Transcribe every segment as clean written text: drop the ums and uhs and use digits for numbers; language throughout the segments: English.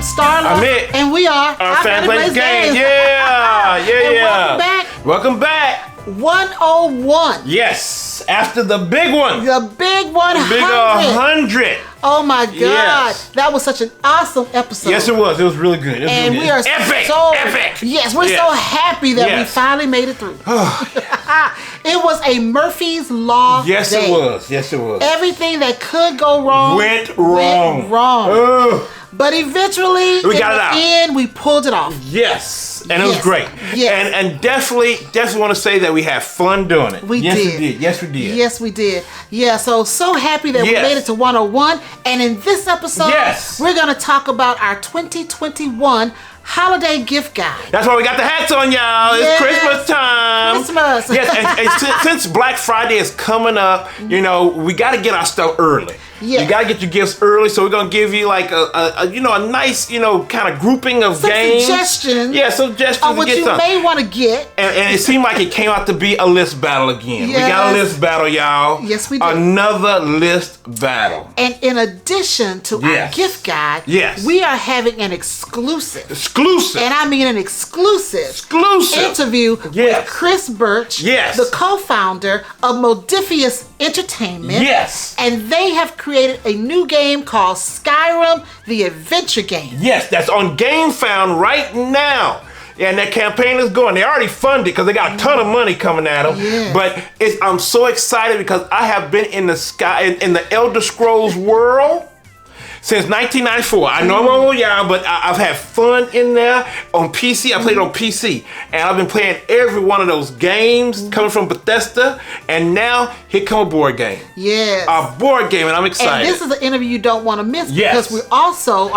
Starla. I'm Mik. And we are Our Family Plays Games. Yeah. And welcome back. 101. Yes. After the big one. The big 100. The big 100. Oh my God. Yes. That was such an awesome episode. Yes, it was. It was really good. And we are epic. Epic. Yes, we're so happy that we finally made it through. It was a Murphy's Law Yes, day. it was. Yes, it was. Everything that could go wrong went wrong. Ugh. But eventually, we got it out. And we pulled it off. Yes, and it was great. Yes. And definitely want to say that we had fun doing it. Yes, we did. Yes, we did. Yeah, so happy that we made it to 101. And in this episode, we're going to talk about our 2021 holiday gift guide. That's why we got the hats on, y'all. It's Christmas time. Christmas. Yes, and since Black Friday is coming up, you know, we got to get our stuff early. Yes. You got to get your gifts early, so we're going to give you like a nice, kind of grouping of games. Suggestions. Yeah, suggestions on what to get you may want to get. And it seemed like it came out to be a list battle again. Yes. We got a list battle, y'all. Yes, we did. Another list battle. And in addition to our gift guide, we are having an exclusive. And I mean an exclusive interview with Chris Birch, the co-founder of Modiphius Entertainment. Yes. And they have created a new game called Skyrim, the adventure game. Yes, that's on GameFound right now. And that campaign is going. They already funded because they got a ton of money coming at them. Yeah. But I'm so excited because I have been in the Elder Scrolls world since 1994. I know I'm old, y'all, but I've had fun in there on PC. I played on PC, and I've been playing every one of those games coming from Bethesda, and now here come a board game. Yes. A board game, and I'm excited. And this is an interview you don't want to miss because they're also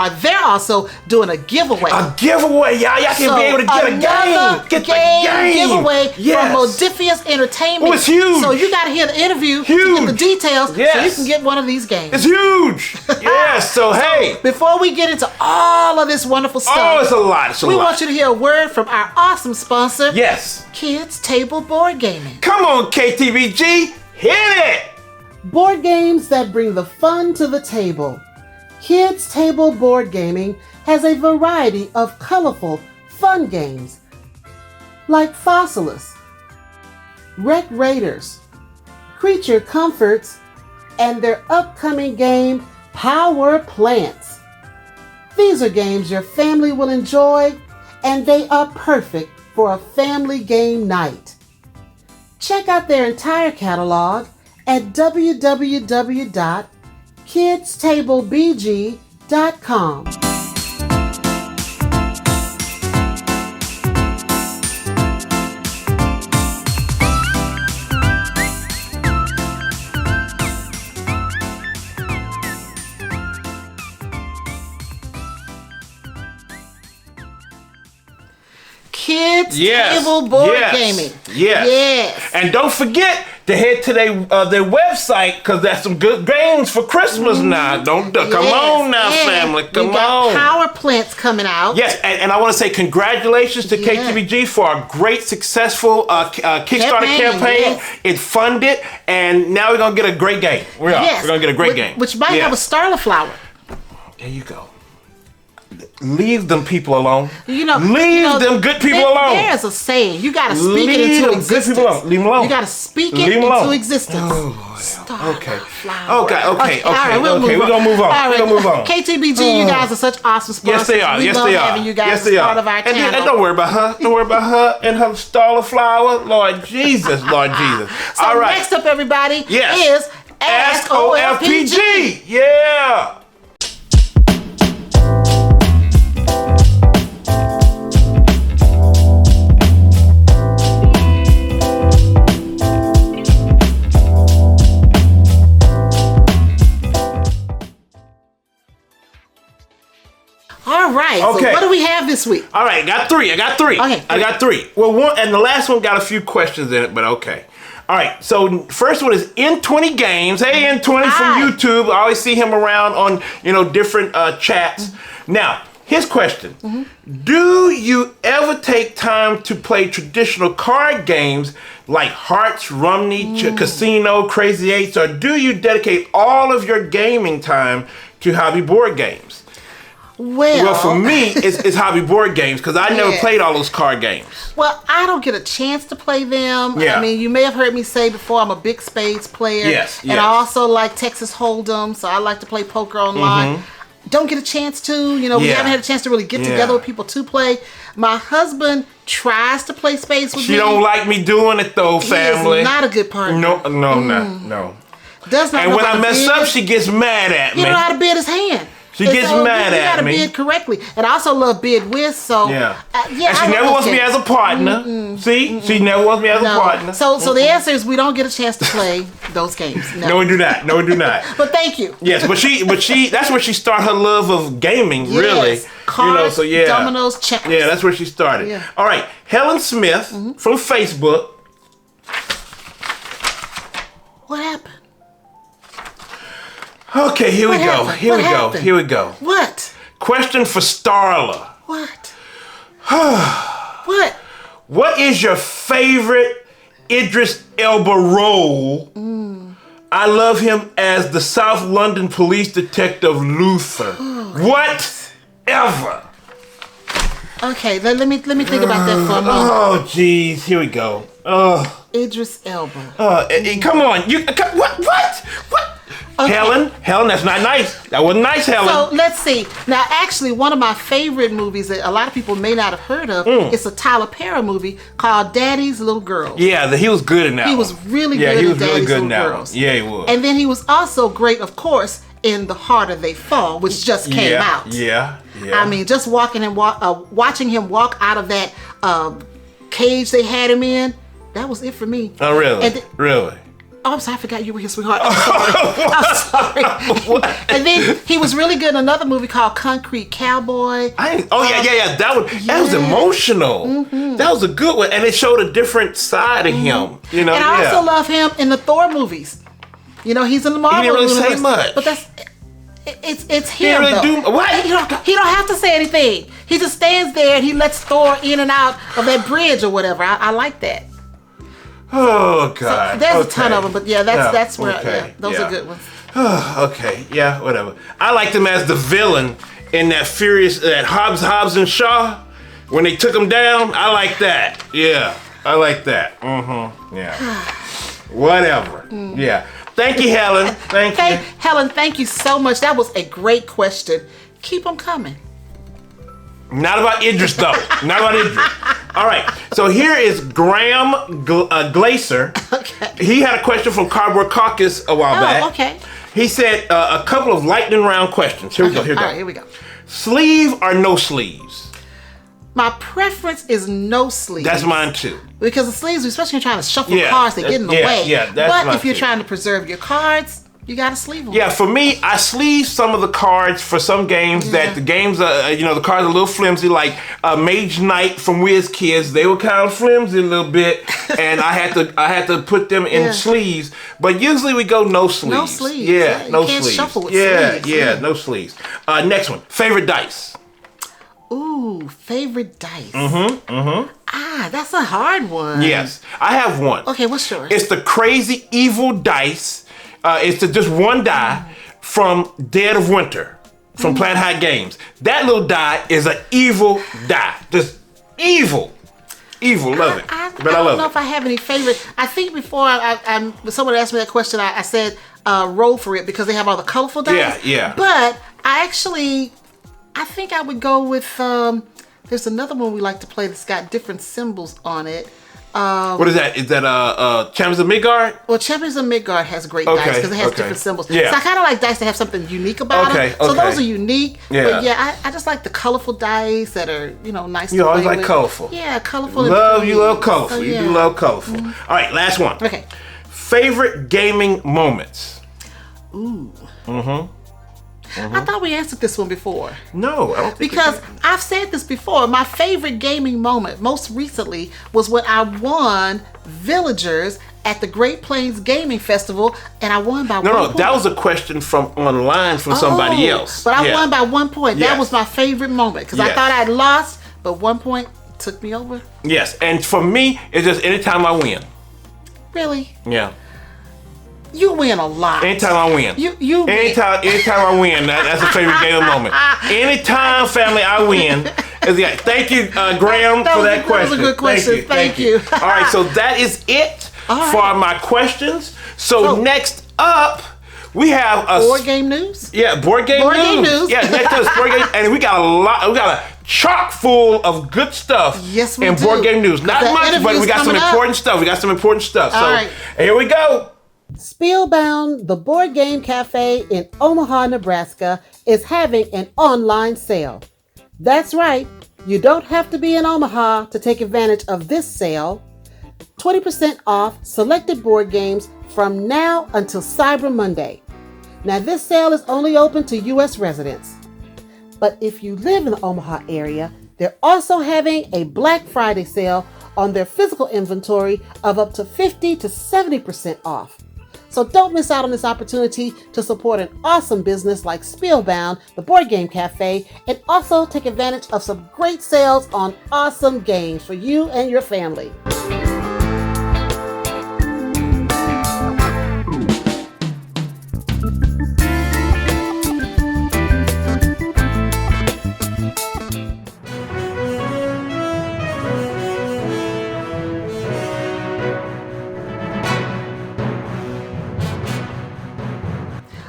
doing a giveaway. A giveaway, y'all. Y'all can be able to get a game. Get the game. Giveaway from Modiphius Entertainment. Oh, it's huge. So you got to hear the interview to get the details so you can get one of these games. It's huge. Yes. So hey, before we get into all of this wonderful stuff, it's a lot. We want you to hear a word from our awesome sponsor. Yes. Kids Table Board Gaming. Come on, KTBG, hit it. Board games that bring the fun to the table. Kids Table Board Gaming has a variety of colorful, fun games like Fossilis, Wreck Raiders, Creature Comforts, and their upcoming game Power Plants. These are games your family will enjoy, and they are perfect for a family game night. Check out their entire catalog at www.kidstablebg.com. Kids Table Board Gaming. Yes. And don't forget to head to their website because there's some good games for Christmas now. Come on now, family. Come on. Power Plants coming out. Yes, and I want to say congratulations to KTBG for a great, successful Kickstarter campaign. Yes. It funded, and now we're going to get a great game. We're going to get a great game. Which might have a Starla flower. There you go. Leave them people alone. Leave them good people alone. There's a saying. You got to speak it into existence. Good people alone. Leave them alone. You got to speak it into existence. Oh, okay. All right, we're going to move on. All right. We're going to move on. KTBG, you guys are such awesome sponsors. Yes, they are. We love having you guys as part of our channel. And don't worry about her. Don't worry about her and her Starla flower. Lord Jesus. So all right. Next up, everybody, is Ask OFPG. Yeah. All right. Okay. So what do we have this week? All right. I got three. Okay. I got three. Well, one and the last one got a few questions in it, but okay. All right. So first one is N20 Games. Hey, N20 from YouTube. I always see him around on different chats. Now, his question: do you ever take time to play traditional card games like Hearts, Rumney, Casino, Crazy Eights, or do you dedicate all of your gaming time to hobby board games? Well, for me, it's hobby board games because I never played all those card games. Well, I don't get a chance to play them. Yeah. I mean, you may have heard me say before, I'm a big spades player. Yes. And I also like Texas Hold'em, so I like to play poker online. Don't get a chance to, we haven't had a chance to really get together with people to play. My husband tries to play spades with me. She don't like me doing it though, family. He is not a good partner. No. Does not. And when I mess up, she gets mad at me. You don't know how to bid his hand. She gets mad at me. You gotta bid correctly. And I also love bid with, so... Yeah. And she never wants me as a partner. See? She never wants me as a partner. So the answer is we don't get a chance to play those games. No, we do not. But thank you. Yes, but she that's where she started her love of gaming, really. Cards, dominoes, checkers. Yeah, that's where she started. Yeah. All right. Helen Smith from Facebook. What happened? Okay, here we go. Here we go. What? Question for Starla. What? What? What is your favorite Idris Elba role? I love him as the South London police detective Luther. Whatever. Okay, let me think about that for a moment. Oh, jeez. Here we go. Idris Elba. Come on. What? Okay. Helen, that's not nice. That wasn't nice, Helen. So let's see. Now, actually, one of my favorite movies that a lot of people may not have heard of is a Tyler Perry movie called Daddy's Little Girls. Yeah, he was good in that. He was really good in Daddy's Little Girls. Yeah, he was. And then he was also great, of course, in The Harder They Fall, which just came out. Yeah. I mean, just watching him walk out of that cage they had him in, that was it for me. Oh, really? Really? Oh, I'm sorry, I forgot you were his sweetheart. I'm sorry. And then he was really good in another movie called Concrete Cowboy. Yeah. That was emotional. That was a good one, and it showed a different side of him. And I also love him in the Thor movies. He's in the Marvel universe. He didn't really universe, say much, but it's him. He really though. What? He don't have to say anything. He just stands there and he lets Thor in and out of that bridge or whatever. I like that. Oh God! So there's a ton of them, but that's where those are good ones. Okay, yeah, whatever. I liked him as the villain in that Hobbs and Shaw when they took him down. I like that. Yeah, I like that. Yeah. Whatever. Yeah. Thank you, Helen. Thank you, Helen. Thank you so much. That was a great question. Keep them coming. Not about Idris, though. Not about Idris. All right. So here is Graham Glaser. Okay. He had a question from Cardboard Caucus a while back. Okay. He said a couple of lightning round questions. Here we go. All right, here we go. Sleeve or no sleeves? My preference is no sleeves. That's mine too. Because the sleeves, especially when you're trying to shuffle cards, they get in the way. Yeah, that's but mine if you're too. trying to preserve your cards, you gotta sleeve them. Yeah, for me, I sleeve some of the cards for some games that the games, the cards are a little flimsy. Like Mage Knight from Wiz Kids, they were kind of flimsy a little bit, and I had to put them in sleeves. But usually we go no sleeves. No sleeves. Yeah, no you can't sleeves. Shuffle with sleeves. Yeah, no sleeves. Next one, favorite dice. Ooh, favorite dice. That's a hard one. Yes, I have one. Okay, what's yours? It's the Crazy Evil Dice. It's just one die from Dead of Winter from Planet High Games. That little die is an evil die. Just evil. Love it. I don't know if I have any favorite. I think before when someone asked me that question, I said roll for it because they have all the colorful dice. Yeah. But I think I would go with, there's another one we like to play that's got different symbols on it. What is that? Is that Champions of Midgard? Well, Champions of Midgard has great dice because it has different symbols. Yeah. So I kind of like dice that have something unique about them. So those are unique. Yeah. But yeah, I just like the colorful dice that are, nice to play with. You always like colorful. Yeah, colorful. You love colorful. So, you do love colorful. All right, last one. Okay. Favorite gaming moments? Ooh. I thought we answered this one before. No, I don't think because I've said this before. My favorite gaming moment, most recently, was when I won Villagers at the Great Plains Gaming Festival, and I won by 1 point. No, that was a question from online from somebody else. But I won by 1 point. That was my favorite moment because I thought I'd lost, but 1 point took me over. Yes, and for me, it's just anytime I win. Really? Yeah. You win a lot. Anytime I win. You anytime I win, that's a favorite game of the moment. Anytime, family, I win. Thank you, Graham, for that question. That was a good question. Thank you. All right, so that is it for my questions. So next up, we have a board game news. Yeah, board game news. Yeah, next up is board game, and we got a lot. We got a chock full of good stuff. Yes, we in do. Board game news. Not much, but we got some important stuff. So here we go. Spielbound, the board game cafe in Omaha, Nebraska, is having an online sale. That's right. You don't have to be in Omaha to take advantage of this sale. 20% off selected board games from now until Cyber Monday. Now, this sale is only open to U.S. residents. But if you live in the Omaha area, they're also having a Black Friday sale on their physical inventory of up to 50 to 70% off. So don't miss out on this opportunity to support an awesome business like Spielbound, the board game cafe, and also take advantage of some great sales on awesome games for you and your family.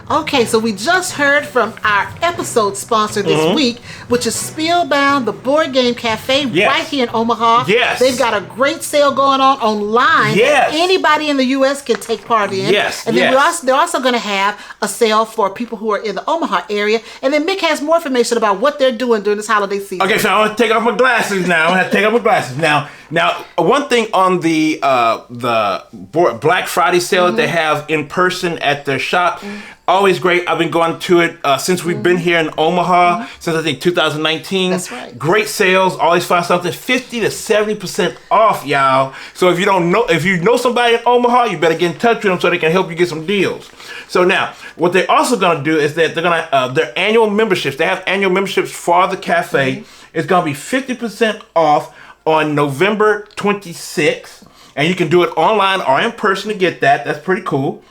Okay, so we just heard from our episode sponsor this week, which is Spielbound, the board game cafe right here in Omaha. Yes. They've got a great sale going on online. Yes. Anybody in the U.S. can take part in. Yes. And then they're also going to have a sale for people who are in the Omaha area. And then Mick has more information about what they're doing during this holiday season. Okay, so I want to take off my glasses now. Now, one thing on the Black Friday sale that they have in person at their shop, always great. I've been going to it since we've been here in Omaha, since I think 2019. That's right. Great sales. Always find something 50 to 70% off, y'all. So if you know somebody in Omaha, you better get in touch with them so they can help you get some deals. So now, what they're also going to do is that they're going to their annual memberships. They have annual memberships for the cafe. It's going to be 50% off on November 26th, and you can do it online or in person to get that. That's pretty cool.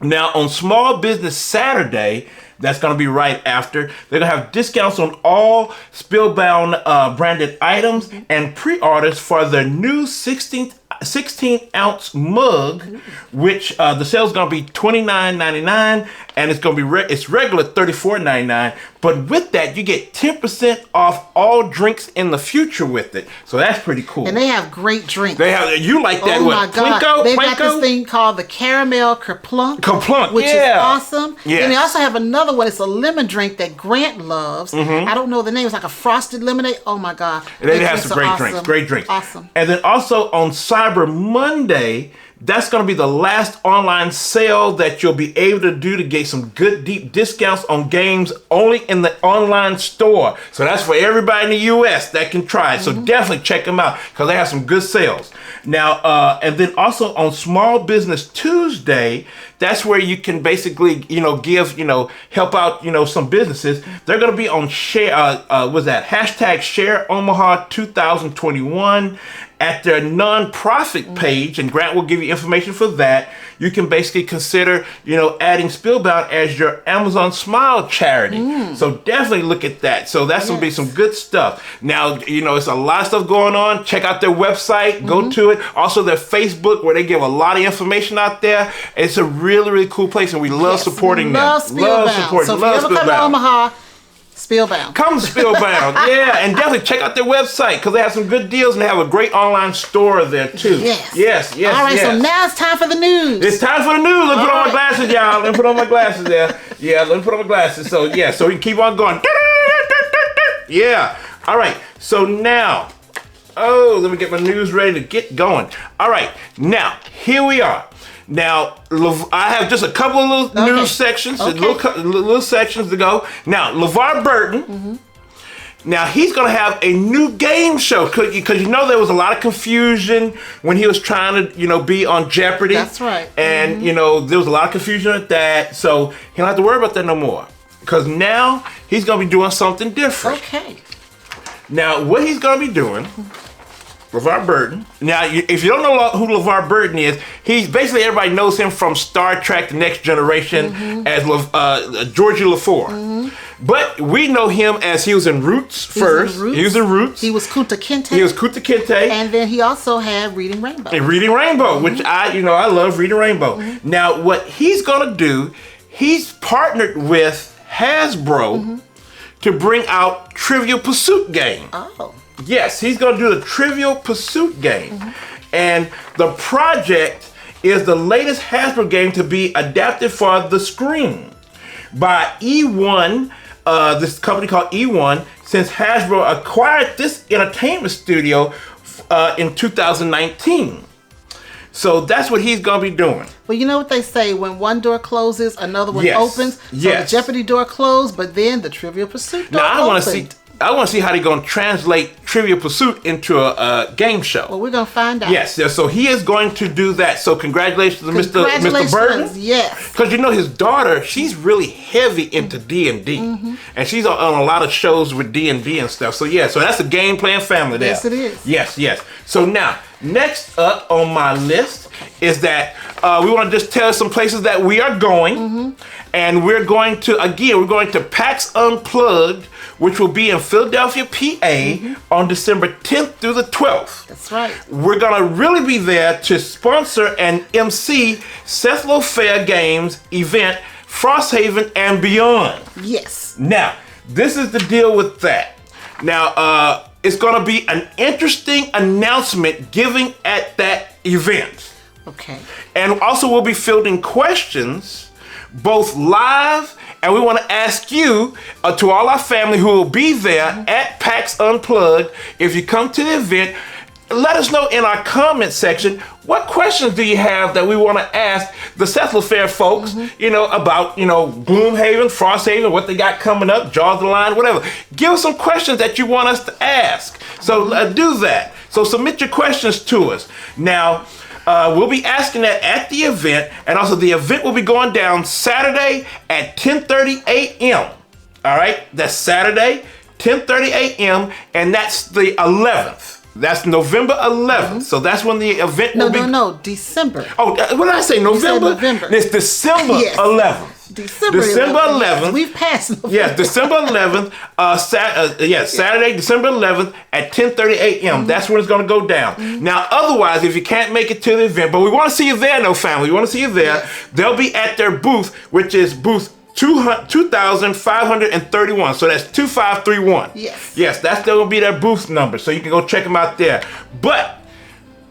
Now, on Small Business Saturday, that's going to be right after, they're going to have discounts on all Spielbound branded items and pre-orders for their new 16-ounce mug, which the sale is going to be $29.99, and it's going to be it's regular $34.99. But with that, you get 10% off all drinks in the future with it. So that's pretty cool. And they have great drinks. You like that? Oh my God! Plinko? They've got this thing called the Caramel Kerplunk, which is awesome. Yes. And they also have another one. It's a lemon drink that Grant loves. I don't know the name. It's like a frosted lemonade. Oh my God! And they have some great drinks. Awesome. And then also on Cyber Monday, that's going to be the last online sale that you'll be able to do to get some good deep discounts on games only in the online store. So that's for everybody in the U.S. that can try it. So definitely check them out because they have some good sales. Now, and then also on Small Business Tuesday, that's where you can basically, help out, some businesses. They're going to be on hashtag Share Omaha 2021 at their nonprofit page, and Grant will give you information for that. You can basically consider, adding Spielbound as your Amazon Smile charity. So definitely look at that. So that's going to be some good stuff. Now, it's a lot of stuff going on. Check out their website. Go to it. Also their Facebook, where they give a lot of information out there. It's a really, really cool place, and we love supporting them. Love Spielbound. So if you ever come to Omaha, Spielbound. Come to Spielbound, yeah, and definitely check out their website because they have some good deals and they have a great online store there too. Yes. All right, so now it's time for the news. It's time for the news. Let me put on my glasses, y'all. Let me put on my glasses there. Yeah, let me put on my glasses. So so we can keep on going. Yeah. All right. So now, let me get my news ready to get going. All right. Now, here we are. Now, I have just a couple of little news sections, little sections to go. Now, LeVar Burton, now he's going to have a new game show because there was a lot of confusion when he was trying to, be on Jeopardy. That's right. And, there was a lot of confusion at that. So he don't have to worry about that no more because now he's going to be doing something different. Okay. Now, what he's going to be doing LeVar Burton. Now, if you don't know who LeVar Burton is, he's basically, everybody knows him from Star Trek: The Next Generation as Georgie LaFour. But we know him as he was in Roots first. He was in Roots. He was Kunta Kinte. And then he also had Reading Rainbow. And Reading Rainbow, which I love Reading Rainbow. Now, what he's going to do, he's partnered with Hasbro to bring out Trivial Pursuit game. Oh. Yes, he's going to do the Trivial Pursuit game. And the project is the latest Hasbro game to be adapted for the screen by E1, this company called E1, since Hasbro acquired this entertainment studio in 2019. So that's what he's going to be doing. Well, you know what they say, when one door closes, another one opens. So the Jeopardy door closed, but then the Trivial Pursuit door opened. I want to see how they're going to translate Trivial Pursuit into a game show. Well, we're going to find out. Yes, so he is going to do that. So congratulations to Mr. Burton. Yes. Because his daughter, she's really heavy into D&D. And she's on a lot of shows with D&D and stuff. So yeah, so that's a game playing family there. Yes, it is. Yes. So now, next up on my list is that we want to just tell some places that we are going. And we're going to PAX Unplugged, which will be in Philadelphia, PA on December 10th through the 12th. That's right. We're going to really be there to sponsor and MC Seth Lofair Games event, Frosthaven and beyond. Yes. Now, this is the deal with that. Now, it's going to be an interesting announcement given at that event. Okay. And also we'll be fielding questions both live, and we want to ask you, to all our family who will be there at PAX Unplugged, if you come to the event, let us know in our comment section, what questions do you have that we want to ask the Seth Lofair folks, about, Gloomhaven, Frosthaven, what they got coming up, Jaws of the Line, whatever. Give us some questions that you want us to ask. So do that. So submit your questions to us. Now, we'll be asking that at the event, and also the event will be going down Saturday at 10:30 a.m. All right, that's Saturday, 10:30 a.m., and that's the 11th. That's November 11th. So that's when the event will be. No, December. Oh, what did I say? November? November. It's December 11th. December 11th. Yes, we've passed November. Yes, December 11th. Saturday, December 11th at 10:30 a.m. That's when it's going to go down. Now, otherwise, if you can't make it to the event, but we want to see you there, family. We want to see you there. Yes. They'll be at their booth, which is booth 2,531. So that's 2531. Yes, that's still going to be their booth number. So you can go check them out there. But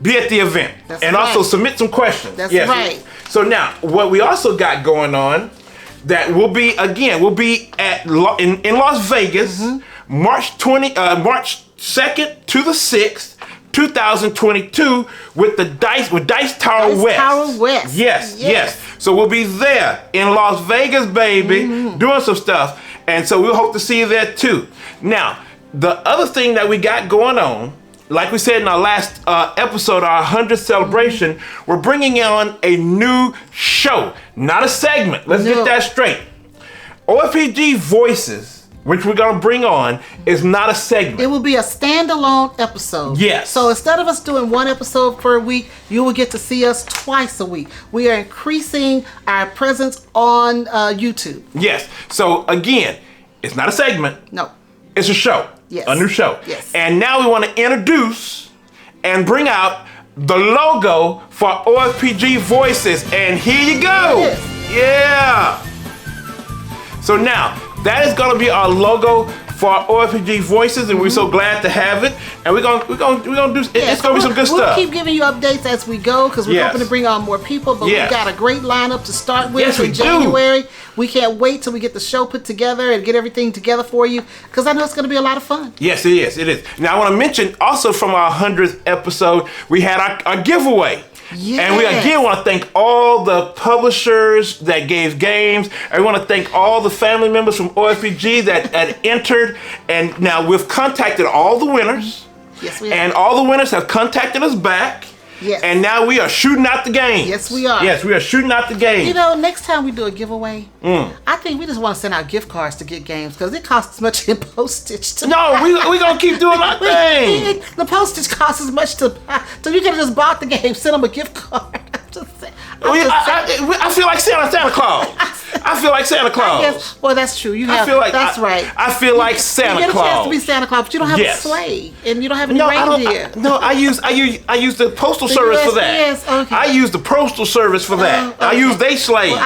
be at the event. Also submit some questions. That's right. So now, what we also got going on, that we'll be at in Las Vegas, March 2nd to the 6th, 2022, with Dice Tower West. Yes. So we'll be there in Las Vegas, baby, doing some stuff. And so we'll hope to see you there too. Now, the other thing that we got going on, like we said in our last episode, our 100th celebration, we're bringing on a new show, not a segment. Let's get that straight. OFPG Voices, which we're going to bring on, is not a segment. It will be a standalone episode. Yes. So instead of us doing one episode per week, you will get to see us twice a week. We are increasing our presence on YouTube. Yes. So again, it's not a segment. No. It's a show. Yes. A new show. Yes. And now we want to introduce and bring out the logo for OFPG Voices. And here you go. Yes. Yeah. So now, that is going to be our logo for OFPG Voices, and we're so glad to have it. And we're gonna do. It's gonna be some good stuff. We'll keep giving you updates as we go, because we're hoping to bring on more people. But we've got a great lineup to start with in January. We can't wait till we get the show put together and get everything together for you, because I know it's going to be a lot of fun. Yes, it is. Now I want to mention also from our 100th episode, we had our giveaway. Yes. And we again want to thank all the publishers that gave games. And we want to thank all the family members from OFPG that had entered. And now we've contacted all the winners. Yes, we have. And all the winners have contacted us back. Yes. And now we are shooting out the game. Yes, we are. Yes, we are shooting out the game. You know, next time we do a giveaway, I think we just want to send out gift cards to get games because it costs as much in postage. No, we gonna keep doing our thing. The postage costs as much to buy. So you could have just bought the game, send them a gift card. I'm just saying. I feel like Santa Claus. I feel like Santa Claus. Well, that's true. That's right. I feel like Santa you get a chance Claus. to be Santa Claus, but you don't have a sleigh, and you don't have any reindeer. I use the postal service for that. Yes, okay. I use the postal service for that. Okay. I use their sleighs. Well,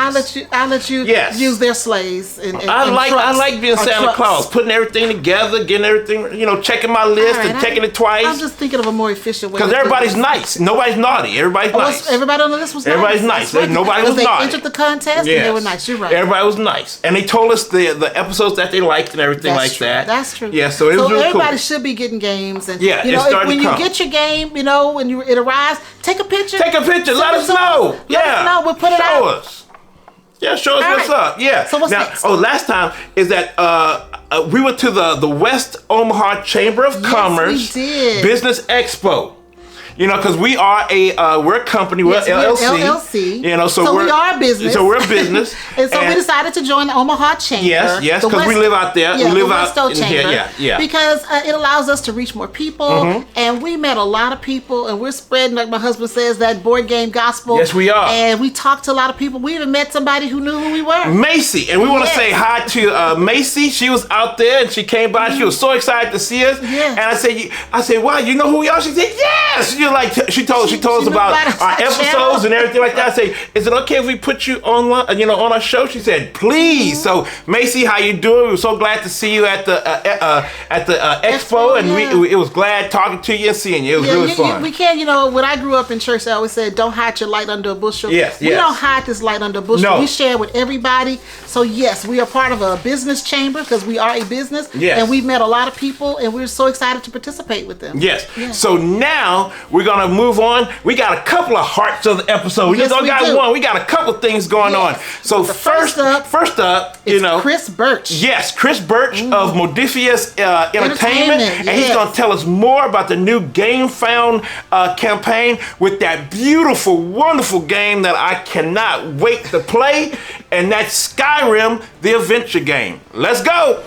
I'll let you use their sleighs. I like being Santa Claus, putting everything together, getting everything, checking my list and checking it twice. I'm just thinking of a more efficient way. Because everybody's nice. Nobody's naughty. Everybody's nice. Everybody on the list was nice. Everybody's nice. Nobody was naughty. They entered the contest and they were nice. You're right. Everybody was nice. And they told us the episodes that they liked and everything that. That's true. Yeah, so it was really cool. Everybody should be getting games. And, when you get your game, when it arrives, take a picture. Take a picture. Let us know. Let us know. We'll put it out. Show us. Yeah, show us what's up. Yeah. So what's next? Last time is that we went to the West Omaha Chamber of Commerce Business Expo. Because we are we're a company, we're LLC. So we are a business. So we're a business. and so we decided to join the Omaha Chamber. Yes, because we live out there. We live out in here. Yeah. Because it allows us to reach more people. And we met a lot of people, and we're spreading, like my husband says, that board game gospel. Yes, we are. And we talked to a lot of people. We even met somebody who knew who we were. Macy. And we want to say hi to Macy. She was out there, and she came by. She was so excited to see us. Yeah. And I said, wow, you know who we are? She said, yes. She told us about our episodes and everything like that. I say, is it okay if we put you on our show? She said, please. So Macy, how you doing? We were so glad to see you at the expo, and it was glad talking to you and seeing you. It was really fun. We can't, when I grew up in church, I always said, don't hide your light under a bushel. Yes. We don't hide this light under a bushel. No. We share with everybody. So yes, we are part of a business chamber because we are a business. Yes. And we've met a lot of people, and we're so excited to participate with them. Yes. So now we're gonna move on. We got a couple of hearts of the episode. We just don't got one. We got a couple things going on. So first up, Chris Birch. Yes, Chris Birch of Modiphius Entertainment. And he's going to tell us more about the new Game Found campaign with that beautiful, wonderful game that I cannot wait to play. And that's Skyrim, the adventure game. Let's go.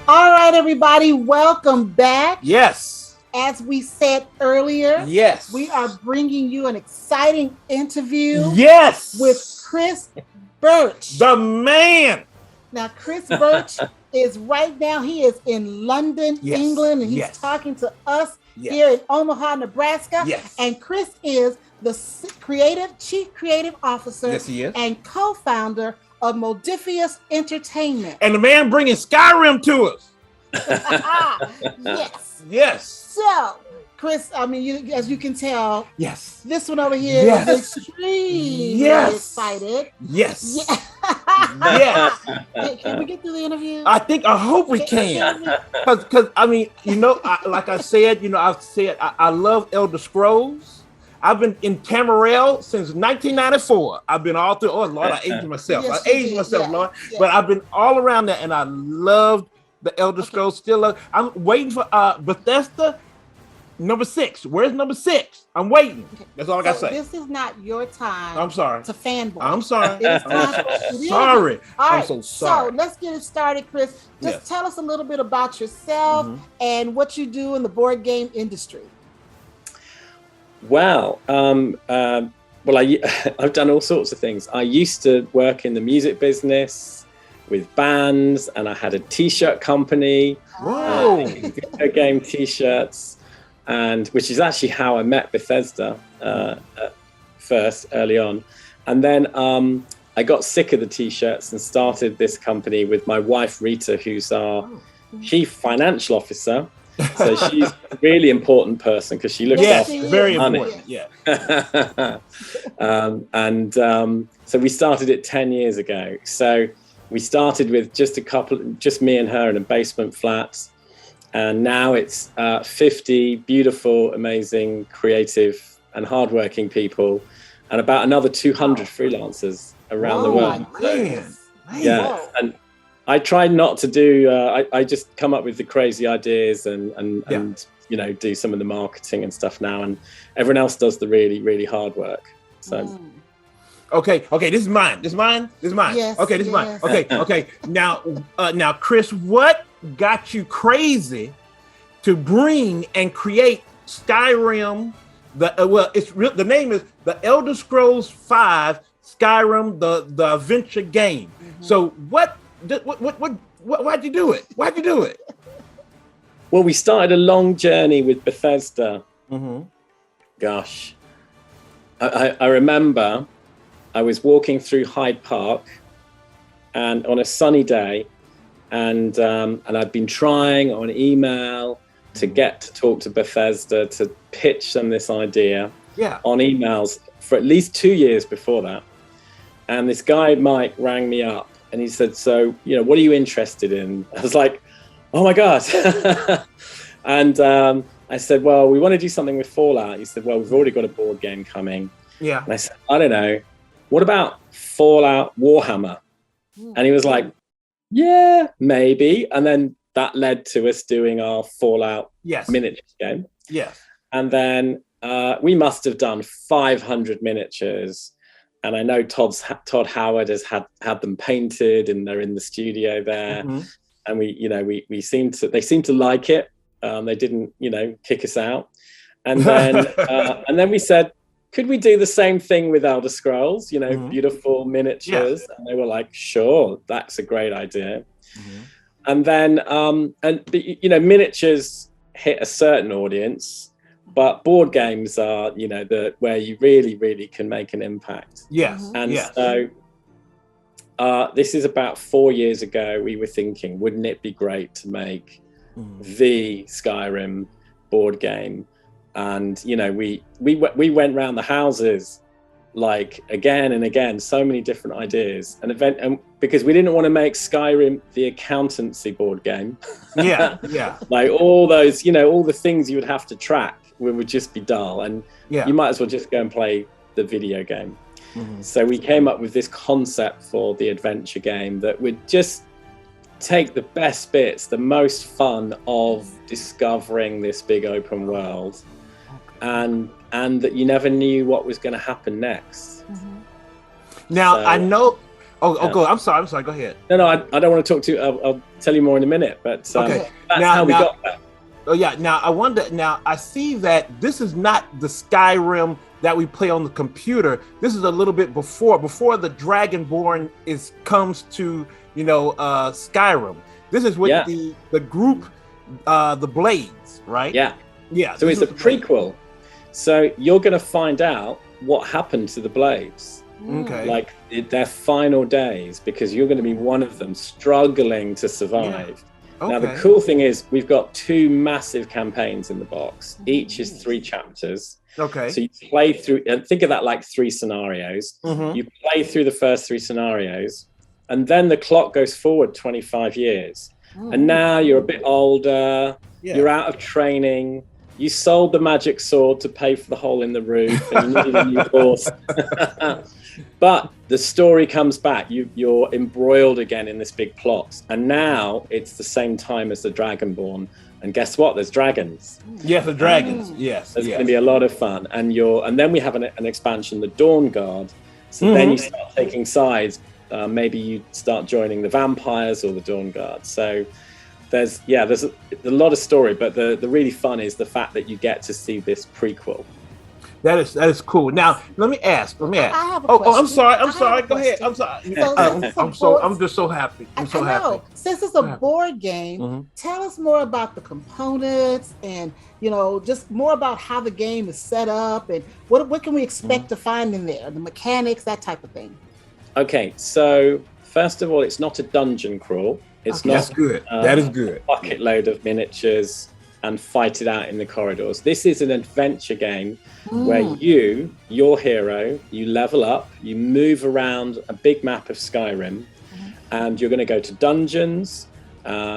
All right, everybody, welcome back. Yes. As we said earlier, yes, we are bringing you an exciting interview. Yes, with Chris Birch, the man. Now, Chris Birch is right now. He is in London, England, and he's talking to us here in Omaha, Nebraska. Yes, and Chris is the chief creative officer. Yes, he is, and co-founder of Modiphius Entertainment. And the man bringing Skyrim to us. Yes. Yes. So, Chris, as you can tell, this one over here is extremely excited. Yes. Yes. Can we get through the interview? I hope we can. Because like I said, I love Elder Scrolls. I've been in Tamriel since 1994. I've been all through. Oh Lord, I aged myself. Lord. Yeah. But I've been all around there, and I loved the Elder Scrolls. Still, I'm waiting for Bethesda number 6. Where's number 6? I'm waiting. That's all I gotta say. This is not your time. I'm sorry. To fanboy. I'm sorry. Sorry. All right. I'm so sorry. So let's get it started, Chris. Just tell us a little bit about yourself and what you do in the board game industry. Wow. I've done all sorts of things. I used to work in the music business with bands, and I had a t-shirt company. Whoa. Video game t-shirts, and which is actually how I met Bethesda first, early on. And then I got sick of the t-shirts and started this company with my wife, Rita, who's our chief financial officer. So she's a really important person because she looks after very money. Important. Yeah. So we started it 10 years ago. So we started with just me and her in a basement flat. And now it's 50 beautiful, amazing, creative and hardworking people, and about another 200 freelancers around the world. Man. Yeah, and I try not to do. I just come up with the crazy ideas and do some of the marketing and stuff now, and everyone else does the really, really hard work. So. Okay, this is mine. Yes, okay, this is mine. Okay. Now, Chris, what got you crazy to bring and create Skyrim? The name is The Elder Scrolls V Skyrim, the adventure game. So why'd you do it? Why'd you do it? Well, we started a long journey with Bethesda. Gosh, I remember. I was walking through Hyde Park, and on a sunny day, and I'd been trying on email to get to talk to Bethesda to pitch them this idea on emails for at least 2 years before that. And this guy, Mike, rang me up and he said, "So, what are you interested in?" I was like, "Oh my God." And I said, "Well, we want to do something with Fallout." He said, "Well, we've already got a board game coming." Yeah. And I said, "I don't know. What about Fallout Warhammer?" And he was like, "Yeah, maybe." And then that led to us doing our Fallout miniatures game. Yes. And then we must have done 500 miniatures. And I know Todd Howard has had them painted, and they're in the studio there. And they seemed to like it. They didn't, kick us out. And then we said, could we do the same thing with Elder Scrolls, beautiful miniatures? Yeah. And they were like, sure, that's a great idea. And then, miniatures hit a certain audience, but board games are, where you really, really can make an impact. Yes. And so this is about 4 years ago, we were thinking, wouldn't it be great to make the Skyrim board game? And we went around the houses like again and again, so many different ideas, and because we didn't want to make Skyrim the accountancy board game. Like all those, all the things you would have to track would just be dull, and you might as well just go and play the video game. So we came up with this concept for the adventure game that would just take the best bits, the most fun of discovering this big open world, and that you never knew what was going to happen next. Now, I know. Go. I'm sorry. Go ahead. No, I don't want to talk to you. I'll tell you more in a minute. But that's how we got that. Oh yeah. Now I wonder. Now I see that this is not the Skyrim that we play on the computer. This is a little bit before the Dragonborn comes to Skyrim. This is with the group, the Blades, right? Yeah. So it's a prequel. So you're going to find out what happened to the Blades, like their final days, because you're going to be one of them struggling to survive. Now, the cool thing is we've got 2 massive campaigns in the box. Each is 3 chapters. Okay. So you play through, and think of that like 3 scenarios. You play through the first 3 scenarios, and then the clock goes forward 25 years. And now you're a bit older, you're out of training, you sold the magic sword to pay for the hole in the roof, and you needed a new horse. But the story comes back. You're embroiled again in this big plot. And now it's the same time as the Dragonborn. And guess what? There's dragons. Yes, the dragons. Yes. It's going to be a lot of fun. And then we have an expansion, the Dawn Guard. So then you start taking sides. Maybe you start joining the vampires or the Dawn Guard. So there's a lot of story, but the really fun is the fact that you get to see this prequel. That is cool. Now let me ask. I have a question. I'm sorry. Go ahead. I'm sorry. I'm just so happy. I'm so happy. Since it's a board game, tell us more about the components and just more about how the game is set up and what can we expect to find in there, the mechanics, that type of thing. Okay, so first of all, it's not a dungeon crawl. It's not. That's good. That is good. A bucket load of miniatures and fight it out in the corridors. This is an adventure game where your hero, you level up, you move around a big map of Skyrim, and you're going to go to dungeons,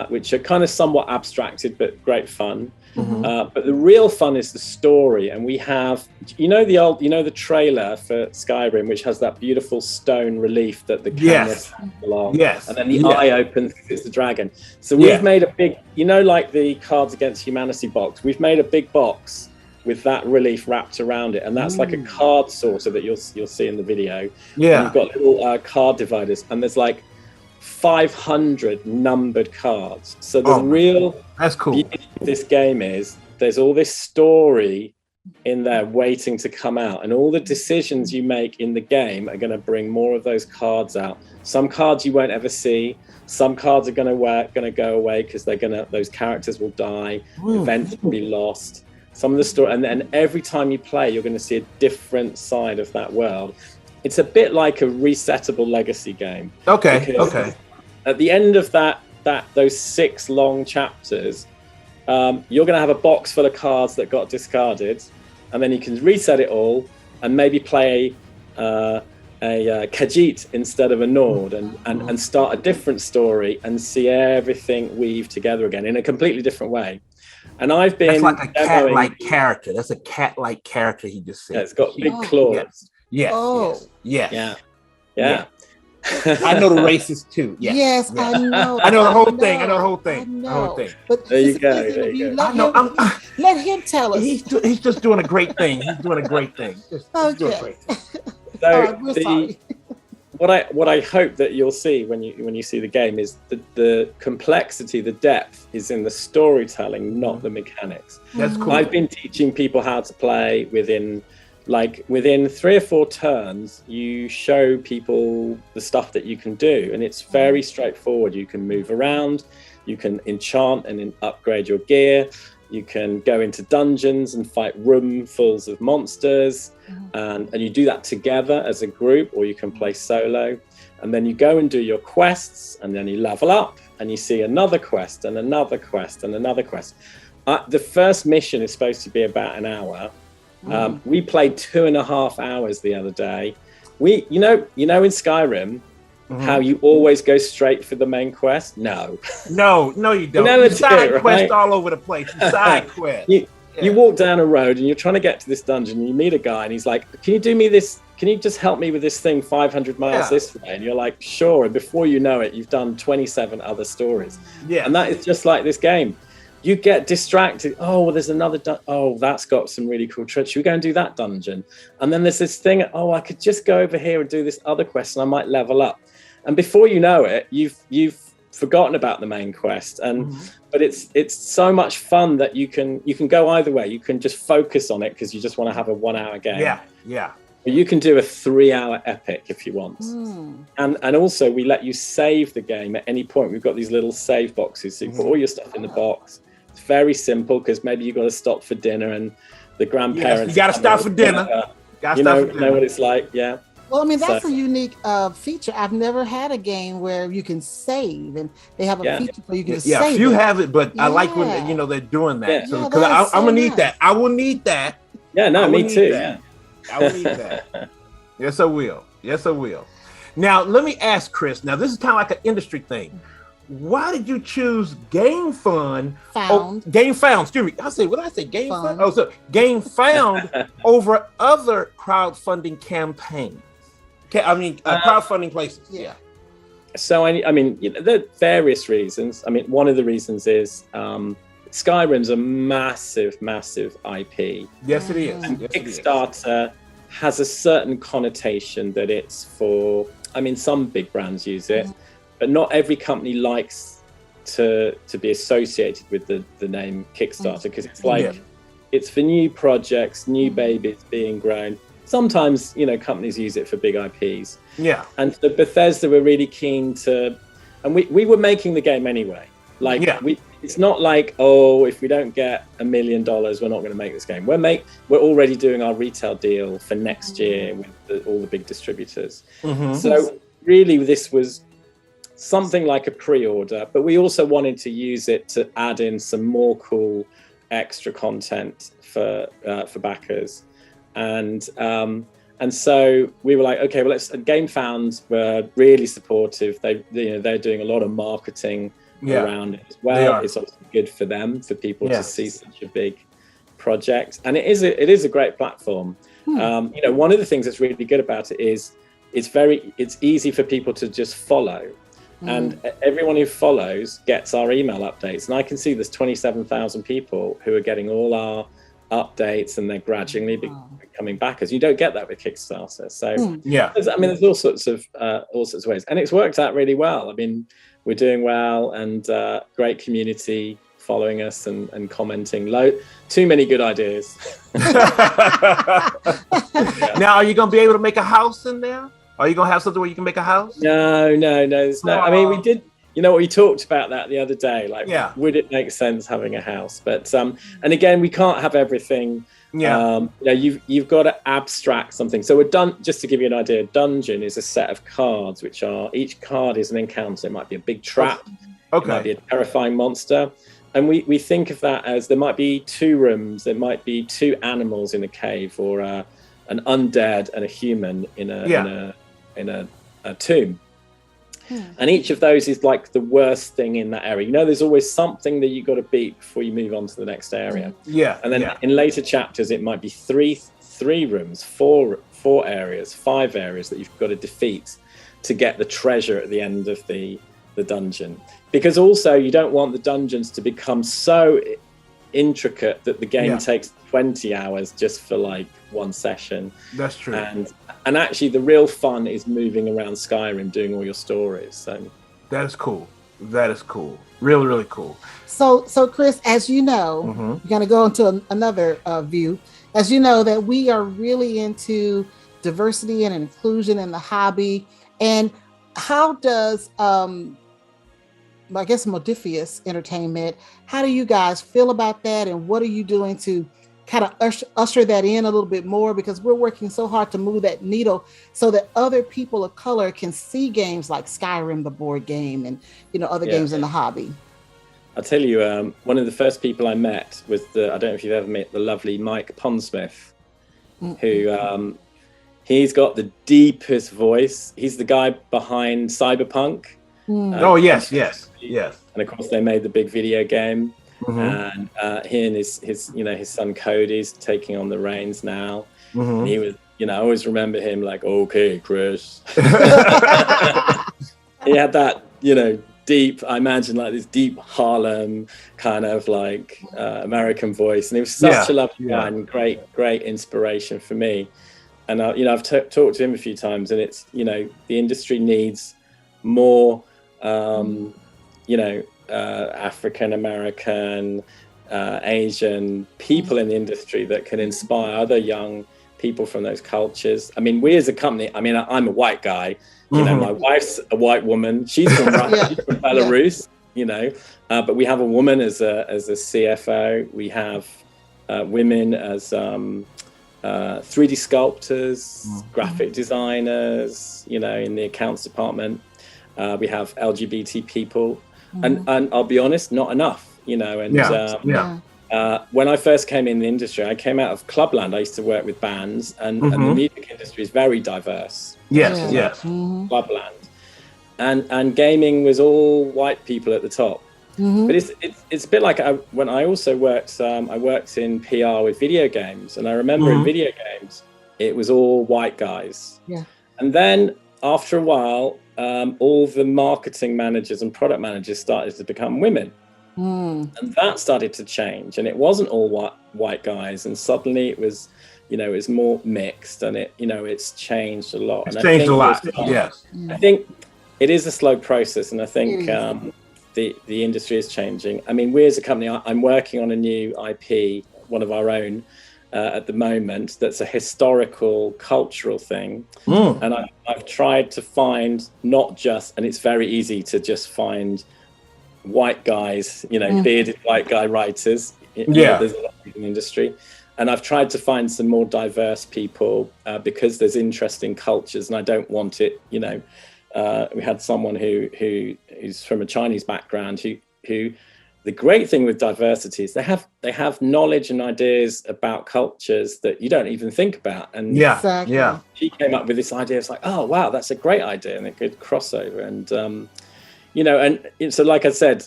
which are kind of somewhat abstracted but great fun. But the real fun is the story, and we have, the trailer for Skyrim, which has that beautiful stone relief that the camera along, and then the eye opens, it's the dragon. So we've made a big, like the Cards Against Humanity box, we've made a big box with that relief wrapped around it, and that's like a card sorter that you'll see in the video. And you've got little card dividers, and there's like 500 numbered cards. So the real beauty of this game is there's all this story in there waiting to come out, and all the decisions you make in the game are going to bring more of those cards out. Some cards you won't ever see. Some cards are going to go away because those characters will die. Events will be lost. Some of the story, and then every time you play, you're going to see a different side of that world. It's a bit like a resettable legacy game. Okay. At the end of those 6 long chapters, you're going to have a box full of cards that got discarded, and then you can reset it all and maybe play a Khajiit instead of a Nord, and start a different story and see everything weave together again in a completely different way. And I've been... That's like a cat-like character. That's a cat-like character he just said. Yeah, it's got big claws. Yes. Yeah. I know the races too. Yes, I know. I know the whole thing. I know the whole thing. But there you go. Let him tell us. He's just doing a great thing. He's doing a great thing. So we're sorry. What I hope that you'll see when you see the game is the complexity, the depth is in the storytelling, not the mechanics. That's cool. I've been teaching people how to play within 3 or 4 turns. You show people the stuff that you can do, and it's very straightforward. You can move around, you can enchant and upgrade your gear. You can go into dungeons and fight roomfuls of monsters, and you do that together as a group, or you can play solo. And then you go and do your quests, and then you level up, and you see another quest and another quest and another quest. The first mission is supposed to be about an hour. We played 2.5 hours the other day. You know in Skyrim, how you always go straight for the main quest? No, you don't. You side quest all over the place. Side quest. You walk down a road and you're trying to get to this dungeon, and you meet a guy, and he's like, "Can you do me this? Can you just help me with this thing 500 miles this way?" And you're like, "Sure." And before you know it, you've done 27 other stories. And that is just like this game. You get distracted. Oh, well, there's another. Oh, that's got some really cool tricks. Should we go and do that dungeon? And then there's this thing. Oh, I could just go over here and do this other quest, and I might level up. And before you know it, you've forgotten about the main quest. But it's so much fun that you can go either way. You can just focus on it because you just want to have a 1-hour game. Yeah. But you can do a 3-hour epic if you want. And also we let you save the game at any point. We've got these little save boxes, so you put all your stuff in the box. It's very simple because maybe you've got to stop for dinner, and the grandparents. You got to stop for dinner. Know what it's like. Yeah. Well, I mean, that's a unique feature. I've never had a game where you can save, and they have a feature where you can save. Yeah, few have it, but I like when they're doing that. So because I'm gonna need that. I will need that. Yeah, no, me too. Yeah. I will need that. Yes, I will. Now, let me ask Chris. Now, this is kind of like an industry thing. Why did you choose Game Found? Game Found. Excuse me. What did I say? Game Found. Oh, so Game Found over other crowdfunding campaigns. Crowdfunding places. Yeah. So I mean, there are various reasons. I mean, one of the reasons is Skyrim's a massive IP. Yes, it is. And Kickstarter has a certain connotation that it's for. I mean, some big brands use it, but not every company likes to be associated with the name Kickstarter, because it's like it's for new projects, new babies being grown. Sometimes, companies use it for big IPs. Yeah. And so Bethesda were really keen to, and we were making the game anyway. It's not like, if we don't get $1 million, we're not going to make this game. We're already doing our retail deal for next year with all the big distributors. So really, this was something like a pre-order, but we also wanted to use it to add in some more cool extra content for backers. And And so we were like, okay, well, GameFound were really supportive. They're doing a lot of marketing around it as well. It's also good for them, for people to see such a big project. And it is a great platform. One of the things that's really good about it is it's easy for people to just follow. And everyone who follows gets our email updates. And I can see there's 27,000 people who are getting all our updates, and they're gradually coming back, as you don't get that with Kickstarter. So there's all sorts of ways, and it's worked out really well. I mean, we're doing well, and great community following us and commenting. Too many good ideas. Now, are you gonna be able to make a house in there? Are you gonna have something where you can make a house? No. There's no. I mean, we did. We talked about that the other day. Like, would it make sense having a house? But and again, we can't have everything. You've got to abstract something. So just to give you an idea, a dungeon is a set of cards, which are, each card is an encounter. It might be a big trap. It might be a terrifying monster. And we think of that as, there might be 2 rooms, there might be 2 animals in a cave, or an undead and a human in a tomb. And each of those is like the worst thing in that area. There's always something that you've got to beat before you move on to the next area. And then in later chapters, it might be 3 rooms, 4 areas, 5 areas that you've got to defeat to get the treasure at the end of the dungeon. Because also, you don't want the dungeons to become so intricate that the game takes 20 hours just for like one session. That's true. And actually, the real fun is moving around Skyrim, doing all your stories. So that is cool. Really, really cool. So Chris, as you know, we're going to go into another view. As you know, that we are really into diversity and inclusion in the hobby. And how does, I guess, Modiphius Entertainment, how do you guys feel about that? And what are you doing to kind of usher that in a little bit more? Because we're working so hard to move that needle so that other people of color can see games like Skyrim, the board game, and other games in the hobby. I'll tell you, one of the first people I met was I don't know if you've ever met the lovely Mike Pondsmith, who he's got the deepest voice. He's the guy behind Cyberpunk. Yes. And of course, they made the big video game. And he and his son Cody's taking on the reins now. And he was, I always remember him like, okay, Chris. He had that, deep, I imagine, like this deep Harlem kind of like American voice, and he was such a lovely guy and great inspiration for me. And I've talked to him a few times, and it's the industry needs more African American, Asian people in the industry that can inspire other young people from those cultures. I mean, we as a company, I'm a white guy, my wife's a white woman. She's from Russia, she's from Belarus, but we have a woman as a CFO. We have women as 3D sculptors, graphic designers, in the accounts department. We have LGBT people. And I'll be honest, not enough, when I first came in the industry, I came out of Clubland. I used to work with bands, and the music industry is very diverse. Clubland. And gaming was all white people at the top. But it's a bit like when I also worked, I worked in PR with video games, and I remember in video games, it was all white guys. And then after a while, all the marketing managers and product managers started to become women. And that started to change, and it wasn't all white guys, and suddenly it was, it was more mixed, and it's changed a lot. It's changed a lot. Yes. I think it is a slow process, and I think the industry is changing. I mean, we as a company, I'm working on a new IP, one of our own, at the moment, that's a historical, cultural thing. And I've tried to find not just, and it's very easy to just find white guys, bearded white guy writers. There's a lot in the industry. And I've tried to find some more diverse people because there's interesting cultures, and I don't want it, we had someone who's from a Chinese background who the great thing with diversity is they have knowledge and ideas about cultures that you don't even think about. And Exactly. she came up with this idea. It's like, oh wow, that's a great idea and a good crossover. And and so like I said,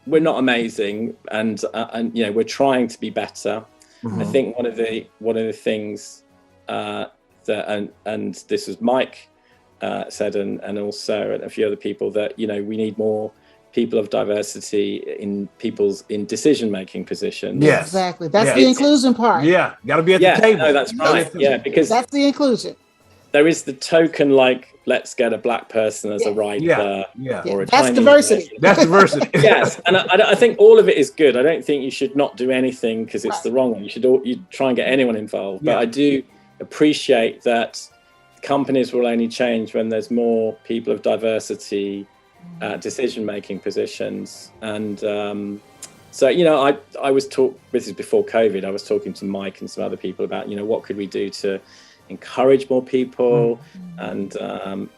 we're not amazing, and we're trying to be better. I think one of the things that and this was Mike said, and also a few other people, that we need more people of diversity in decision-making positions. Yes. Exactly. That's the inclusion part. Yeah, got to be at the table. No, that's right. Yeah, because that's the inclusion. There is the token, like, let's get a black person as a writer. Or a that's Chinese diversity. person. That's diversity. Yes, and I think all of it is good. I don't think you should not do anything because it's the wrong one. You try and get anyone involved. But I do appreciate that companies will only change when there's more people of diversity decision-making positions. And so I was this is before COVID. I was talking to Mike and some other people about what could we do to encourage more people. And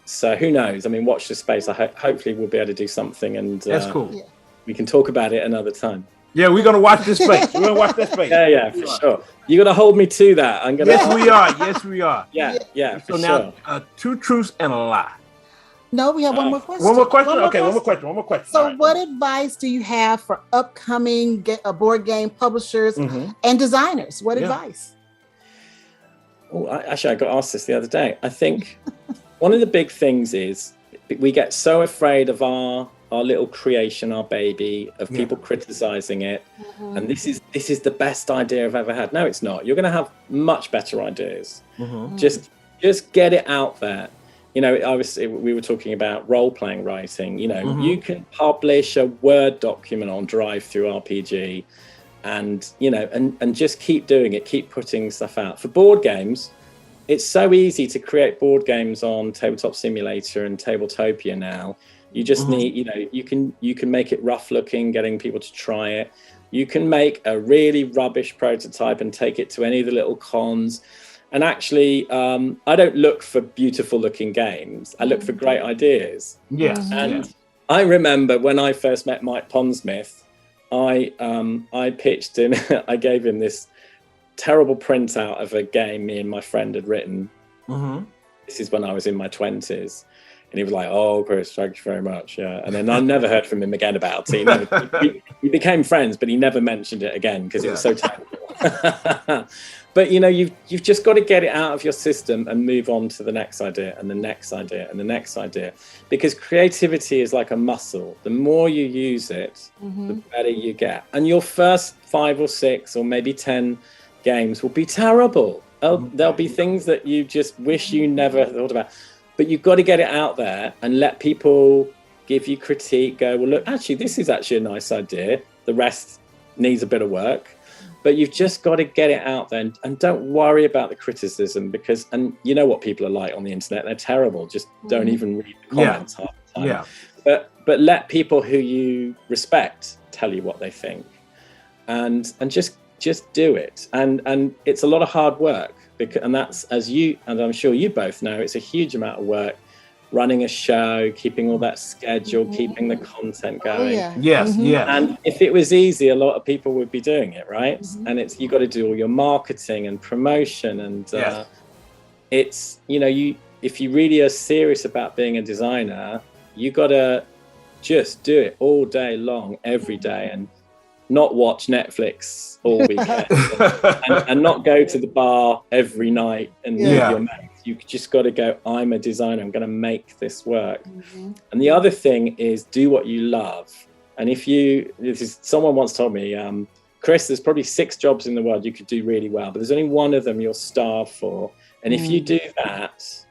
so who knows? I mean, watch the space. Hopefully we'll be able to do something, and that's cool. We can talk about it another time. Yeah, we're gonna watch this space. We're gonna watch that space. Yeah, for sure. You got to hold me to that. I'm gonna. Yes, we are. Yeah. So now, 2 truths and a lie. No, we have one more question. One more question. Okay, one more question. So, what advice do you have for upcoming board game publishers and designers? What advice? Oh, actually, I got asked this the other day. I think one of the big things is we get so afraid of our little creation, our baby, of people criticizing it. And this is the best idea I've ever had. No, it's not. You're going to have much better ideas. Just get it out there. We were talking about role-playing writing. You can publish a Word document on Drive-Thru-RPG, and just keep doing it, keep putting stuff out. For board games, it's so easy to create board games on Tabletop Simulator and Tabletopia now. You just need, you can make it rough looking, getting people to try it. You can make a really rubbish prototype and take it to any of the little cons. And actually, I don't look for beautiful looking games. I look for great ideas. And I remember when I first met Mike Pondsmith, I pitched him, I gave him this terrible printout of a game me and my friend had written. This is when I was in my 20s. And he was like, "Oh, Chris, thank you very much." Yeah. And then I never heard from him again about it. We became friends, but he never mentioned it again because it was so terrible. But you've just got to get it out of your system and move on to the next idea and the next idea and the next idea, because creativity is like a muscle. The more you use it, the better you get. And your first 5 or 6 or maybe 10 games will be terrible. There'll be things that you just wish you never thought about. But you've got to get it out there and let people give you critique. Go, well, look, actually, this is actually a nice idea. The rest needs a bit of work. But you've just got to get it out there, and don't worry about the criticism, because, and you know what people are like on the internet, they're terrible. Just don't even read the comments half the time. But let people who you respect tell you what they think, and just do it. And it's a lot of hard work, and that's, as you, and I'm sure you both know, it's a huge amount of work. Running a show, keeping all that schedule, keeping the content going. Yes. And if it was easy, a lot of people would be doing it, right? And it's, you got to do all your marketing and promotion, and it's, if you really are serious about being a designer, you got to just do it all day long, every day, and not watch Netflix all weekend, and not go to the bar every night and meet your mates. You just got to go, I'm a designer, I'm going to make this work. And the other thing is, do what you love. And someone once told me, Chris, there's probably 6 jobs in the world you could do really well, but there's only one of them you're starved for. And if you do that,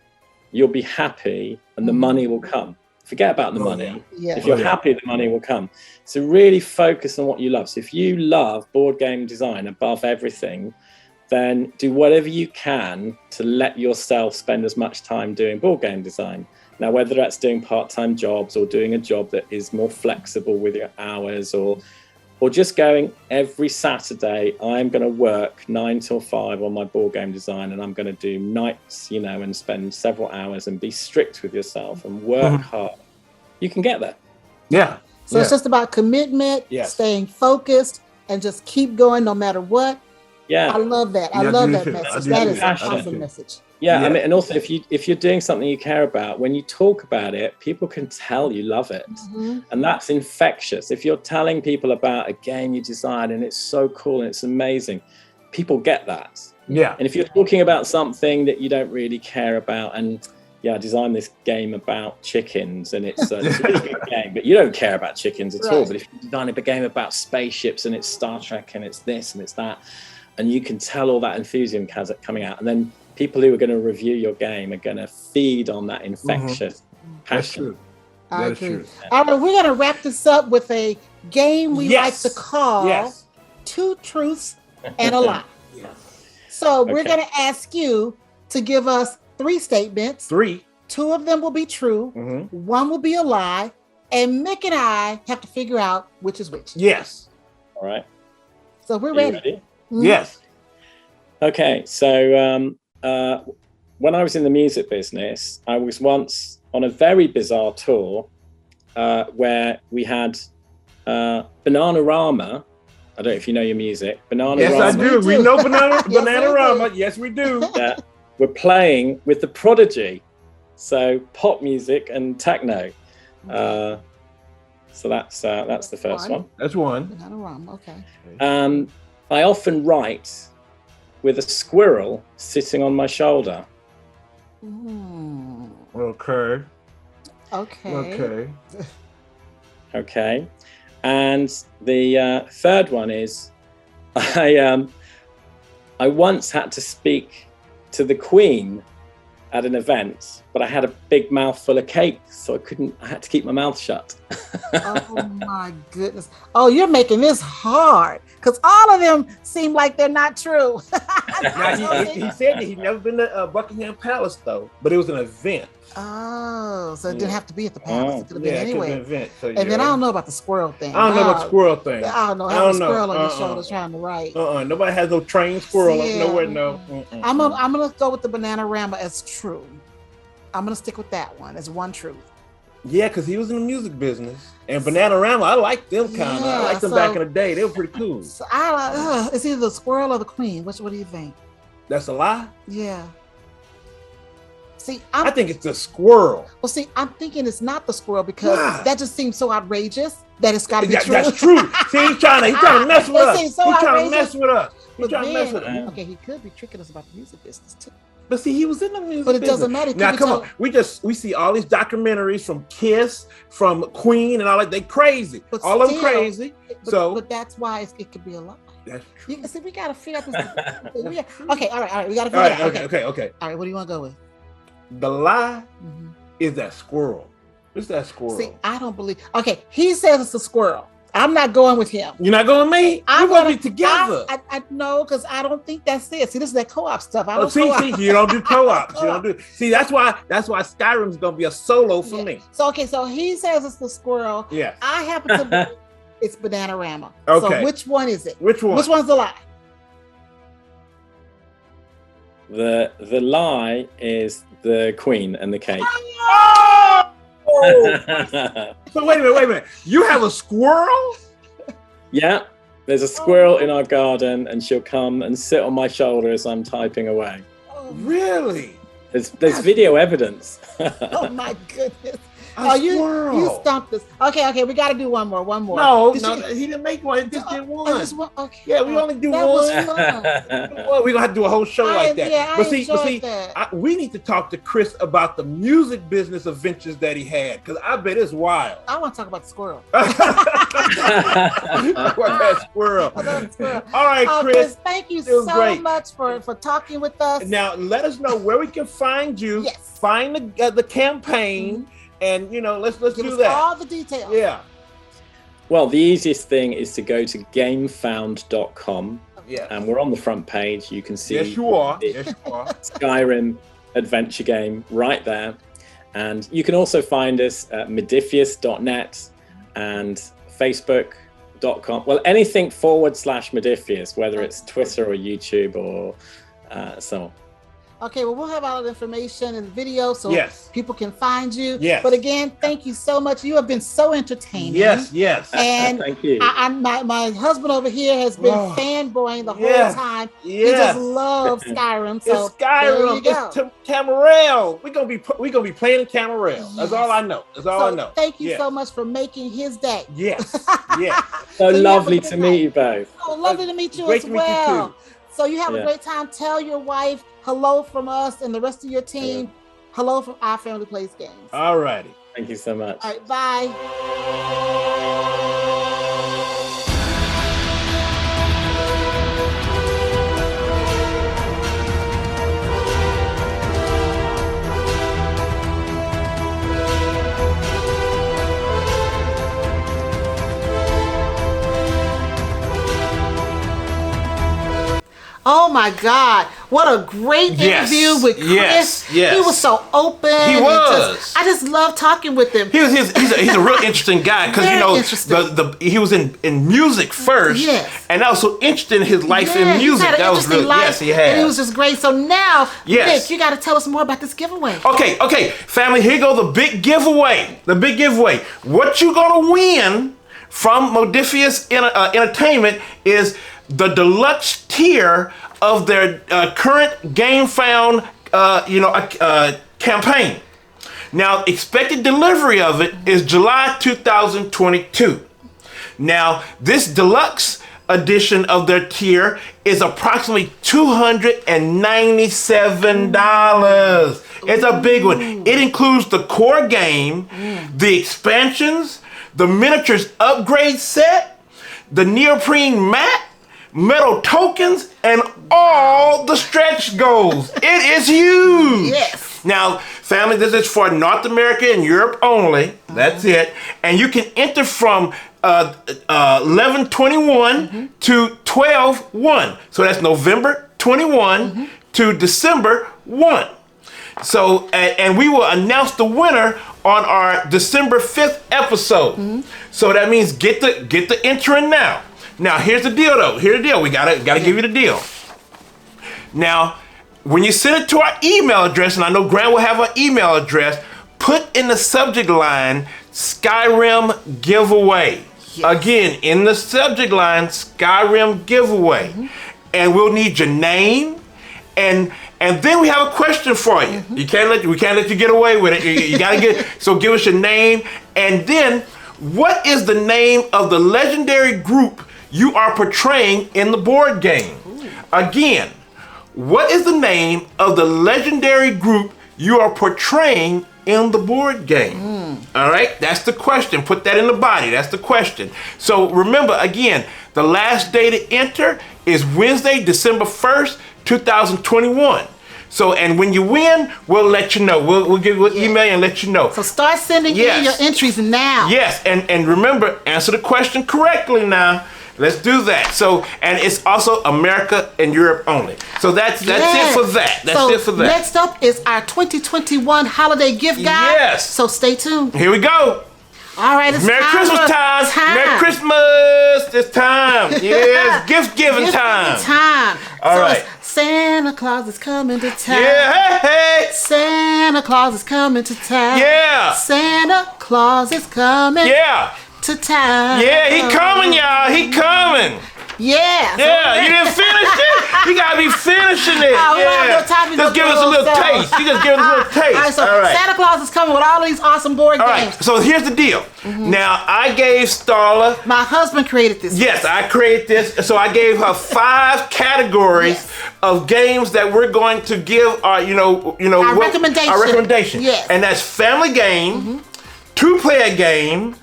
you'll be happy and the money will come. Forget about the money. If you're happy, the money will come. So really focus on what you love. So if you love board game design above everything, then do whatever you can to let yourself spend as much time doing board game design. Now, whether that's doing part-time jobs or doing a job that is more flexible with your hours, or just going every Saturday, I'm going to work 9 till 5 on my board game design, and I'm going to do nights, and spend several hours and be strict with yourself and work hard. You can get there. Yeah. So it's just about commitment, staying focused, and just keep going no matter what. Yeah, I love that. I love that message. That is an awesome message. Yeah, I mean, and also if you're doing something you care about, when you talk about it, people can tell you love it, and that's infectious. If you're telling people about a game you designed and it's so cool and it's amazing, people get that. Yeah. And if you're talking about something that you don't really care about, and I designed this game about chickens, and it's a really good game, but you don't care about chickens at all. But if you design a game about spaceships and it's Star Trek and it's this and it's that, and you can tell all that enthusiasm coming out, and then people who are going to review your game are going to feed on that infectious passion. That's true. All right, we're going to wrap this up with a game we like to call Two Truths and a Lie. So we're going to ask you to give us 3 statements. 3. 2 of them will be true. 1 will be a lie. And Mik and I have to figure out which is which. Yes. All right. So we're ready. Yes. Okay. So when I was in the music business, I was once on a very bizarre tour where we had Bananarama. I don't know if you know your music. Bananarama. Yes, I do. We know Bananarama. Yes, we do. We're playing with the Prodigy, so pop music and techno. So that's the first one. That's one. Bananarama. Okay. I often write with a squirrel sitting on my shoulder. Okay. Okay. And the third one is I once had to speak to the Queen at an event, but I had a big mouthful of cake, so I had to keep my mouth shut. Oh my goodness. Oh, you're making this hard, because all of them seem like they're not true. Now, he said that he'd never been to Buckingham Palace, though, but it was an event. Oh, so it didn't have to be at the palace. It could have been anyway. It could have been an event, so and then I don't know about the squirrel thing. I don't know about the squirrel thing. I don't know how the squirrel on your shoulder trying to write. Nobody has no trained squirrel up nowhere. No. I'm gonna go with the Bananarama as true. I'm gonna stick with that one as one truth. Yeah, because he was in the music business, and Bananarama, I liked them kind of. I liked them back in the day. They were pretty cool. So it's either the squirrel or the Queen. What do you think? That's a lie? Yeah. See, I think it's the squirrel. Well, see, I'm thinking it's not the squirrel because that just seems so outrageous that it's got to be true. That's true. See, he's trying to mess with us. He's trying to mess with us. Okay, he could be tricking us about the music business too. But see, he was in the music business. But it business. doesn't matter. Now, come on. We see all these documentaries from Kiss, from Queen, and all that. They crazy. But all of them crazy. But that's why it could be a lie. That's true. See, we got to figure out this. Okay, all right. We got to figure it out. Okay. All right, what do you want to go with? The lie is that squirrel. It's that squirrel. See, I don't believe. Okay, he says it's a squirrel. I'm not going with him. You're not going with me? We're going to be together. I know, because I don't think that's it. See, this is that co-op stuff. See, you don't do co-ops. You don't do. See, that's why Skyrim's going to be a solo for me. So he says it's the squirrel. Yeah. I happen to believe it's Bananarama. Okay. So which one is it? Which one? Which one's the lie? The lie is the Queen and the cake. Oh! So wait a minute. You have a squirrel? Yeah, there's a squirrel in our garden, and she'll come and sit on my shoulder as I'm typing away. Really? There's video evidence. Oh my goodness. You stumped us. Okay, we got to do one more. No, he didn't make one. He just did one. Okay. Yeah, we only do that one. Was fun. Well, we're gonna have to do a whole show like that. Yeah, but see, we need to talk to Chris about the music business adventures that he had, because I bet it's wild. I want to talk about the squirrel. That squirrel. All right, Chris. Thank you so much for talking with us. Now, let us know where we can find you. Yes. Find the campaign. And let's do that. All the details. Yeah. Well, the easiest thing is to go to gamefound.com. Yeah. And we're on the front page. You can see. Yes, you are. Skyrim adventure game right there. And you can also find us at modiphius.net and facebook.com. Well, anything /Modiphius, whether it's Twitter or YouTube or so on. Okay, well, we'll have all the information in the video so Yes. people can find you. Yes. But again, thank you so much. You have been so entertaining. Yes. And Thank you. my husband over here has been fanboying the whole time. He just loves Skyrim. So It's Skyrim. there you go. It's Camarel. We're gonna be playing in Camarel. That's all I know. That's all I know. Thank you so much for making his day. Yes. So you have lovely a good to night. meet you both. Oh, lovely to meet you Great as to meet you well. too. So you have a Yeah. great time. Tell your wife hello from us and the rest of your team. Hello from Our Family Plays Games. All righty. Thank you so much. All right, bye. Oh my God! What a great interview with Chris. Yes. He was so open. He and was. I just love talking with him. He's a real interesting guy because Very interesting. he was in music first, Yes. and also interested in his life in He's music. had an That was interesting really life, yes, he had. and he was just great. So now, Yes. Nick, you got to tell us more about this giveaway. Okay, family, here go the big giveaway. The big giveaway. What you gonna win from Modiphius Entertainment is the deluxe tier of their current Game Found campaign. Now, expected delivery of it is July 2022. Now, this deluxe edition of their tier is approximately $297. It's a big one. It includes the core game, the expansions, the miniatures upgrade set, the neoprene mat, metal tokens, and all the stretch goals. It is huge. Yes. Now, family, this is for North America and Europe only. That's it. And you can enter from 11/21 to 12/1. So that's November 21 to December 1. So, and we will announce the winner on our December 5th episode. So that means get the entering now. Now, here's the deal, though. Here's the deal. We gotta give you the deal. Now, when you send it to our email address, and I know Grant will have our email address, put in the subject line Skyrim giveaway. Yes. Again, in the subject line Skyrim giveaway, and we'll need your name, and then we have a question for you. We can't let you get away with it. You gotta get. So give us your name, and then what is the name of the legendary group you are portraying in the board game? Again, what is the name of the legendary group you are portraying in the board game? All right, that's the question. Put that in the body. That's the question. So remember, again, the last day to enter is Wednesday, December 1st, 2021. So, and when you win, we'll let you know. We'll email you and let you know. So start sending in your entries now. Yes, and remember, answer the question correctly now. Let's do that. So, and it's also America and Europe only. So that's it for that. That's it for that. Next up is our 2021 holiday gift guide. Yes. So stay tuned. Here we go. All right, it's Merry Christmas time. Merry Christmas. It's time. Yes, gift giving time. All right. It's Santa Claus is coming to town. Yeah, hey. Santa Claus is coming to town. Yeah. Santa Claus is coming to town. Yeah, he coming, y'all. He coming. Yeah. Yeah, you didn't finish it? You gotta be finishing it. We don't have no time to Just go give us a through little those. taste. You just give us a little taste. All right, so All right. Santa Claus is coming with all these awesome board All games. right, so here's the deal. Now, I gave Starla, My husband created this. yes, I created this, so I gave her 5 categories of games that we're going to give our, recommendation. Our recommendation. Yes. And that's family game, 2-player game,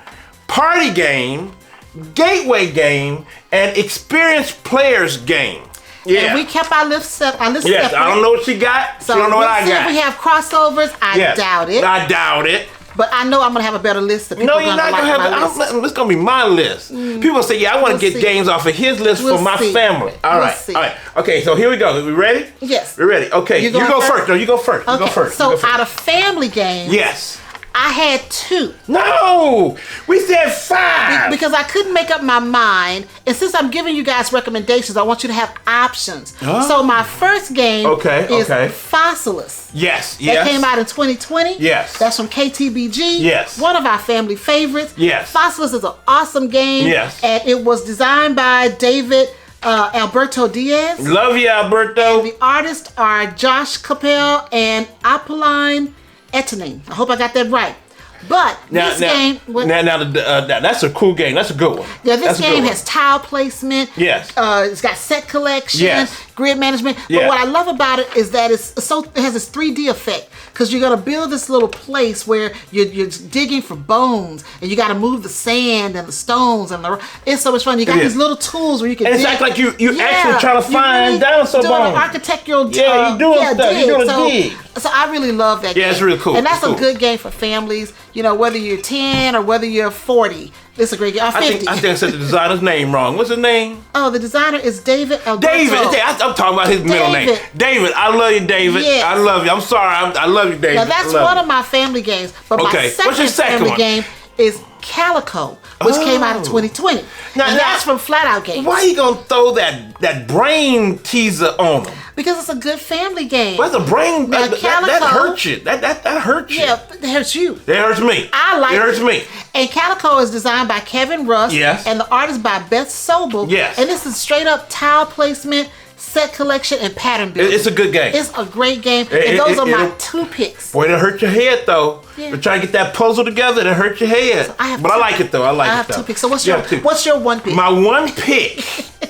party game, gateway game, and experienced players game. Yeah. And we kept our list separate. Yes, I don't know what she got. So she don't know what I we'll see got. if we have crossovers. I doubt it. I doubt it. But I know I'm gonna have a better list. Of people No, you're not gonna have. It's gonna be my list. People say, "Yeah, I want to get games off of his list for my family." All right, all right. Okay, so here we go. We ready? Yes. We're ready. Okay, you go first. No, you go first. Okay. You go first. So out of family games, yes, I had 2. No, we said 5. Because I couldn't make up my mind. And since I'm giving you guys recommendations, I want you to have options. Oh. So my first game is okay. Fossilis. Yes. That came out in 2020. Yes. That's from KTBG. Yes. One of our family favorites. Yes. Fossilis is an awesome game. Yes. And it was designed by David Alberto Diaz. Love you, Alberto. The artists are Josh Capel and Apolline Etanin. I hope I got that right. But this game... that's a cool game. That's a good one. Yeah, this game has tile placement. Yes. It's got set collection, yes. grid management. But what I love about it is that it has this 3D effect. Because you're going to build this little place where you're digging for bones. And you got to move the sand and the stones. It's so much fun. You got these little tools where you can dig. And it's like you actually trying to find dinosaur bones. Doing an architectural you're doing stuff. You're doing a dig. So I really love that game. Yeah, it's really cool. And that's a good game for families. You know, whether you're 10 or whether you're 40. It's a great game. 50. I think I said the designer's name wrong. What's his name? Oh, the designer is David Alberto. David. I'm talking about his middle name. David. I love you, David. Yes. I love you. I'm sorry. I love you, David. Now, that's one of my family games. But my second family game is Calico, which came out in 2020. Now, that's from Flat Out Games. Why are you going to throw that brain teaser on them? Because it's a good family game. What's a brain? Now, that hurts you. That hurts you. Yeah, it hurts you. It hurts me. I like it. It hurts me. And Calico is designed by Kevin Russ. Yes. And the artist by Beth Sobel. Yes. And this is straight up tile placement, set collection, and pattern building. It's a good game. It's a great game. And those are my 2 picks. Boy, it'll hurt your head though. Yeah. But trying to get that puzzle together, it'll hurt your head. So I like it though. I have 2 picks. So what's your 1 pick? My 1 pick,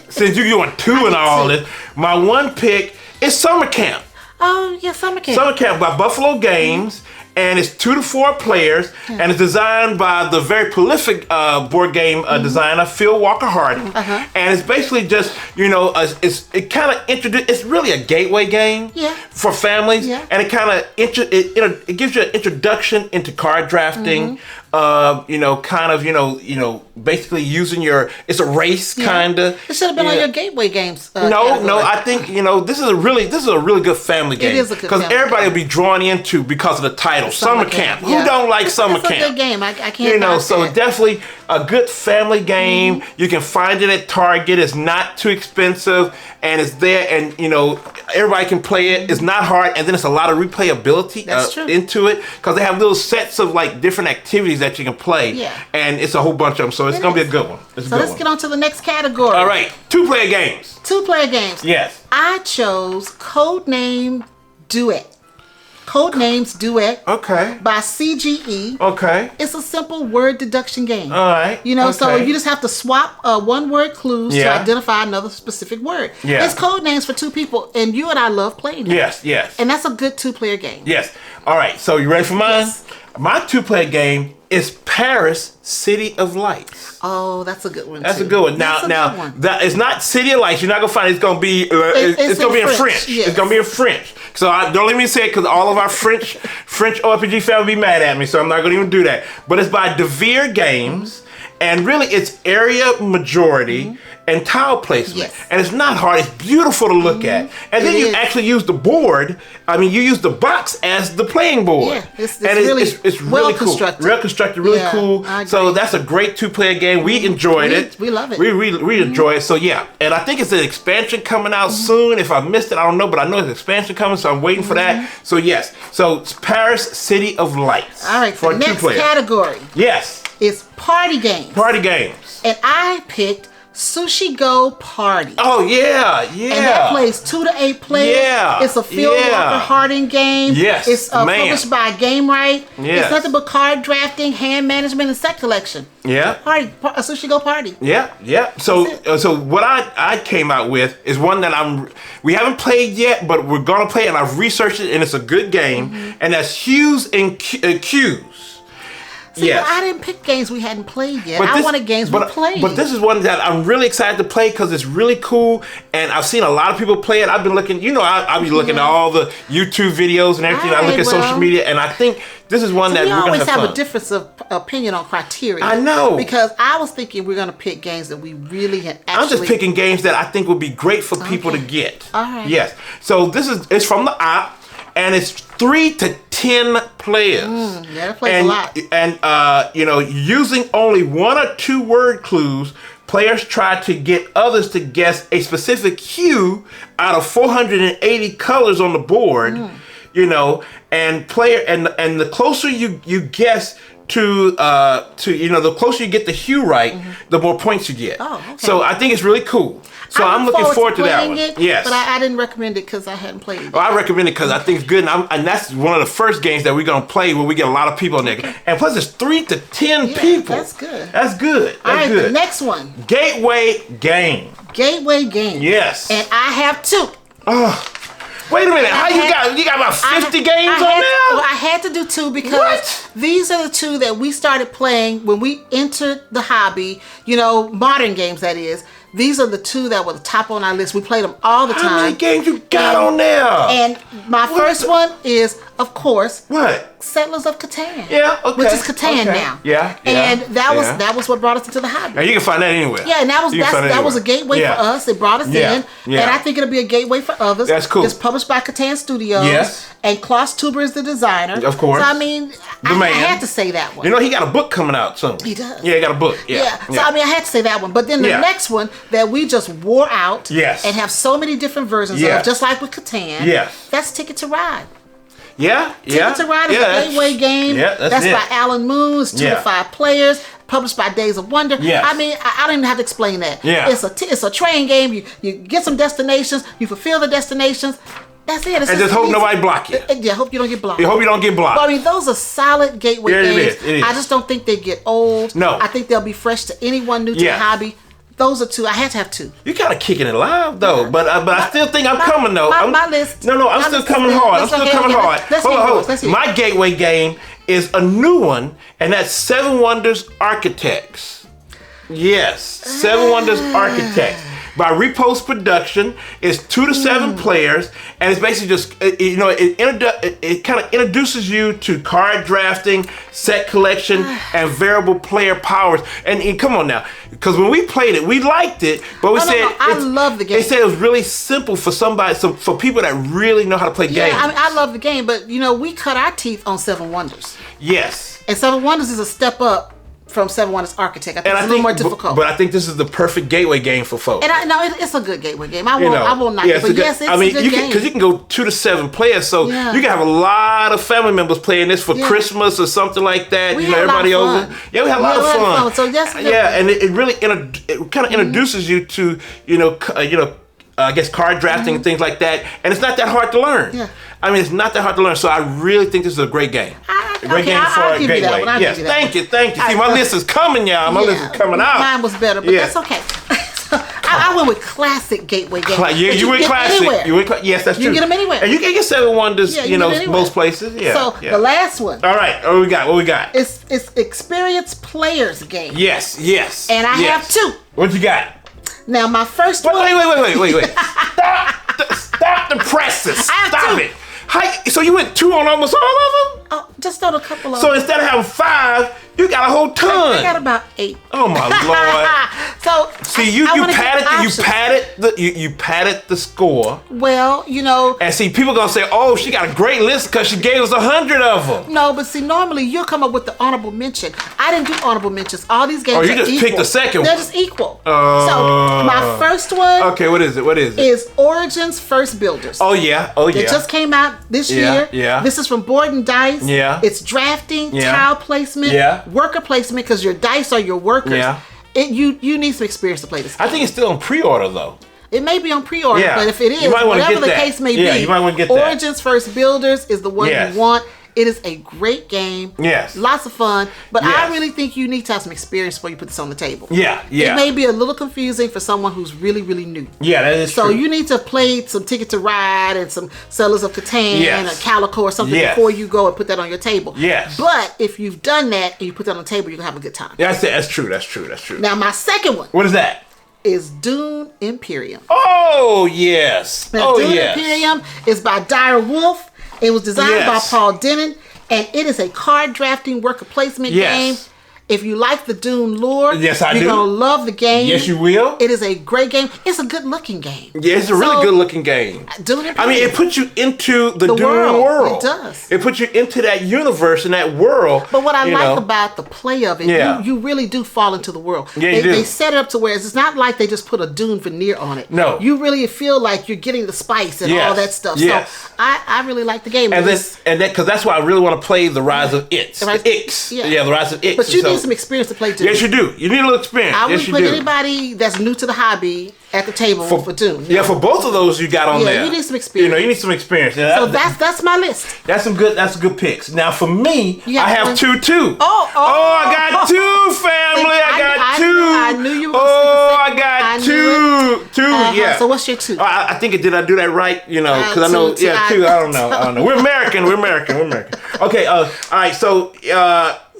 since you're doing 2 and all this, my 1 pick is Summer Camp. Oh, yeah, Summer Camp. Summer Camp by Buffalo Games. And it's 2 to 4 players, and it's designed by the very prolific board game designer Phil Walker Harding. And it's basically just, it's really a gateway game for families, and it kind of it gives you an introduction into card drafting. Basically using it's a race kind of. It should have been on your gateway games. No, I think this is a really good family game. It is a good because everybody will be drawn into because of the title, Summer Camp. Who don't like Summer Camp? It's a good game. I can't. So definitely a good family game. You can find it at Target. It's not too expensive, and it's there, and everybody can play it. It's not hard, and then it's a lot of replayability into it because they have little sets of different activities that you can play. Yeah. And it's a whole bunch of them, so it's going to be a good one. Let's get on to the next category. All right. 2-player games. 2-player games. Yes. I chose Codename Duet. Codenames Duet. Okay. By CGE. Okay. It's a simple word deduction game. All right. So you just have to swap 1-word clues to identify another specific word. Yeah. It's code names for 2 people, and you and I love playing it. Yes. And that's a good 2-player game. Yes. All right. So you ready for mine? Yes. My 2-player game is Paris City of Lights. Oh, that's a good one. That's a good one. Now, that it's not City of Lights. You're not gonna find it. It's gonna be. It's gonna be in French. Yes. It's gonna be in French. So don't let me say it because all of our French OFPG family be mad at me. So I'm not gonna even do that. But it's by DeVere Games, and really it's area majority. And tile placement. Yes. And it's not hard. It's beautiful to look at. And then you actually use the board. You use the box as the playing board. Yeah, it's really cool. Real constructed, really cool. So that's a great 2-player game. We enjoyed it. We love it. We enjoy it. So yeah. And I think it's an expansion coming out soon. If I missed it, I don't know. But I know there's an expansion coming, so I'm waiting for that. So yes. So it's Paris City of Lights. All right. For the next category. Yes. Is party games. Party games. And I picked Sushi Go Party. Oh yeah. And that plays 2 to 8 players. Yeah. It's a Phil Walker Harding game. Yes. It's published by Game Right. Yes. It's nothing but card drafting, hand management, and set collection. Yeah. A Sushi Go Party. Yeah. So what I came out with is one that we haven't played yet, but we're gonna play it, and I've researched it, and it's a good game. And that's Hues and Cues. See, I didn't pick games we hadn't played yet. I wanted games we played. But this is one that I'm really excited to play because it's really cool, and I've seen a lot of people play it. I've been looking, I'll be looking at all the YouTube videos and everything. I look at social media, and I think this is one that we're going to have fun. We always have a difference of opinion on criteria. I know. Because I was thinking we're going to pick games that we really had actually... I'm just picking games that I think would be great for people to get. All right. Yes. So it's from the app. and it's 3 to 10 players. Yeah, that plays a lot. And using only 1 or 2 word clues, players try to get others to guess a specific hue out of 480 colors on the board. And the closer you guess to the closer you get the hue right, the more points you get. Oh, okay. So I think it's really cool. So I'm looking forward to that one. Yes. But I didn't recommend it because I hadn't played it. Well, I recommend it because I think it's good, and that's one of the first games that we're gonna play where we get a lot of people in there. And plus, it's 3 to 10 people. That's good. That's good. All right, good. the next one. Gateway game. Gateway game. Yes. And I have 2. Oh. Wait a minute. You got about 50 games on there? Well, I had to do 2 because these are the 2 that we started playing when we entered the hobby. Modern games, that is. These are the 2 that were the top on our list. We played them all the time. How many games you got on there? And my first one is, of course, what? Settlers of Catan. Yeah, okay. Which is Catan now. Yeah. And that was what brought us into the hobby. Now you can find that anywhere. Yeah, and that was a gateway for us. It brought us in. Yeah. And I think it'll be a gateway for others. That's cool. It's published by Catan Studios. Yes. And Klaus Tuber is the designer. Of course. So I mean, I had to say that one. He got a book coming out soon. He does. Yeah, he got a book. Yeah. So I mean, I had to say that one. But then the next one that we just wore out and have so many different versions of, just like with Catan. Yeah. That's Ticket to Ride. Yeah. Ticket to Ride is a gateway game. Yeah, that's by Alan Moon. It's 2 to 5 players. Published by Days of Wonder. Yes. I mean, I don't even have to explain that. Yeah. It's a train game. You get some destinations. You fulfill the destinations. That's it. And just hope nobody block you. Yeah, hope you don't get blocked. You hope you don't get blocked. But I mean, those are solid gateway games. It is. I just don't think they get old. No. I think they'll be fresh to anyone new to the hobby. Those are 2. I had to have 2. You're kind of kicking it live though, but I still think I'm coming though. My list. I'm still coming hard. Hold on. My gateway game is a new one, and that's 7 Wonders Architects. Yes, 7 Wonders Architects. By Repost Production. It's 2 to 7 players, and it's basically just it kind of introduces you to card drafting, set collection, and variable player powers. And come on now, because when we played it, we liked it, but we said I love the game. They said it was really simple for for people that really know how to play games. Yeah, I mean, I love the game, but we cut our teeth on 7 Wonders. Yes. And 7 Wonders is a step up from 7 Wonders Architect. I think it's a little more difficult. But I think this is the perfect gateway game for folks. And it's a good gateway game. I won't knock it. But yes, it's a good game. Because you can go 2 to 7 players, so you can have a lot of family members playing this for Christmas or something like that. We had everybody a lot of over. fun. Yeah, we had a lot of fun. So that's good. And it really kind of introduces you to I guess card drafting and things like that, and it's not that hard to learn. Yeah. I mean, it's not that hard to learn. So I really think this is a great game. A great game for a gateway. Yes, thank you. See, my list is coming, y'all. My list is coming out. Mine was better, but that's okay. I went with classic gateway games. You went classic. Yes, that's true. You can get them anywhere. And you can get 7 Wonders, most places. Yeah. So the last one. All right. What we got? It's Experienced Players game. Yes. And I have 2. What you got? Now my first one. Wait. Stop the presses. Stop it. So you went 2 on almost all of them? Oh, just on a couple of them. So instead of having 5, you got a whole ton. I got about 8. Oh my Lord. So see, you padded the score. Well, And see, people gonna say, "Oh, she got a great list because she gave us 100 of them." No, but see, normally you'll come up with the honorable mention. I didn't do honorable mentions. All these games. Oh, you just picked the second one. They're just equal. So my first one. Okay, what is it? Is Origins First Builders. Oh yeah. It just came out this year. Yeah. This is from Board and Dice. Yeah. It's drafting, tile placement, worker placement, because your dice are your workers. Yeah. You need some experience to play this game. I think it's still on pre-order though. It may be on pre-order, but if it is, whatever the case may be, you might want to get that. Origins First Builders is the one you want. It is a great game. Yes. Lots of fun. But I really think you need to have some experience before you put this on the table. Yeah. It may be a little confusing for someone who's really, really new. Yeah, that is true. So you need to play some Ticket to Ride and some Settlers of Catan and a Calico or something before you go and put that on your table. Yes. But if you've done that and you put that on the table, you're going to have a good time. That's true. Now, my second one. What is that? Is Dune Imperium. Oh, yes. Now, Dune Imperium is by Dire Wolf. It was designed by Paul Dennen, and it is a card drafting worker placement game. If you like the Dune lore, Yes, I do. You're going to love the game. Yes, you will. It is a great game. It's a good-looking game. Yeah, it's a really good-looking game. Dune and I mean, it puts you into the Dune world. world. It does. It puts you into that universe and that world. But what I like about the play of it, Yeah. you really do fall into the world. Yeah, you do. They set it up to where it's not like they just put a Dune veneer on it. No. You really feel like you're getting the spice and all that stuff. Yes. So I really like the game. And because that's why I really want to play the Rise of Ix. Ix. Yeah, the Rise of Ix. But you need some experience to play Dune. Yes, you do. You need a little experience. I would yes, you put do. anybody that's new to the hobby at the table for Dune. Yeah, for both of those you got on there. Yeah, you need some experience. You need some experience. So that's my list. That's good picks. Now for me, I have two too. Oh, I got two, family. I got two. I knew you were going to I got two. Yeah. So what's your two? I think did I do that right? Because I know. Two. I don't know. We're American. Okay. All right. So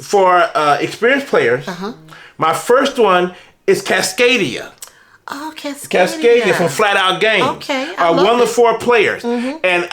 for experienced players, my first one is Cascadia. Oh, Cascadia. Cascadia from Flat Out Games. Okay, 1 to 4 players. And,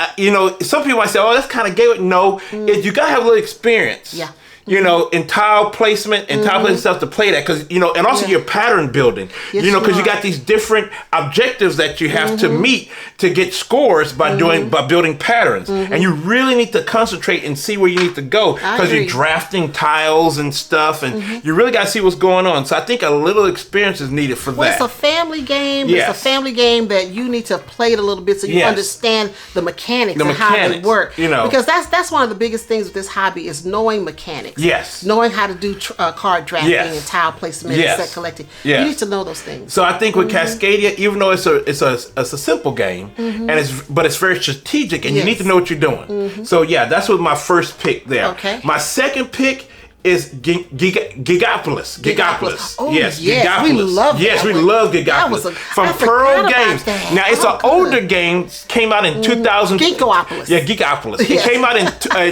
some people might say, oh, that's kind of gay. No, you got to have a little experience. Yeah. In tile placement and tile placement stuff to play that. Because, and also your pattern building. Yes, because you got these different objectives that you have to meet to get scores by building patterns. And you really need to concentrate and see where you need to go. Because you're drafting tiles and stuff. And you really got to see what's going on. So I think a little experience is needed for that. It's a family game. Yes. It's a family game that you need to play it a little bit so you understand the mechanics and how they work. Because that's one of the biggest things with this hobby is knowing mechanics. Yes. Knowing how to do card drafting and tile placement and set collecting. You need to know those things. So I think with Cascadia, even though it's a simple game, but it's very strategic and you need to know what you're doing. So that's what my first pick there. Okay. My second pick is Gigapolis. Oh, yes, Gigapolis. We love we love Gigapolis. From Pearl Games. Now, it's an older game. Came out in 2000. Geekopolis. Yeah, Geekopolis. It came out in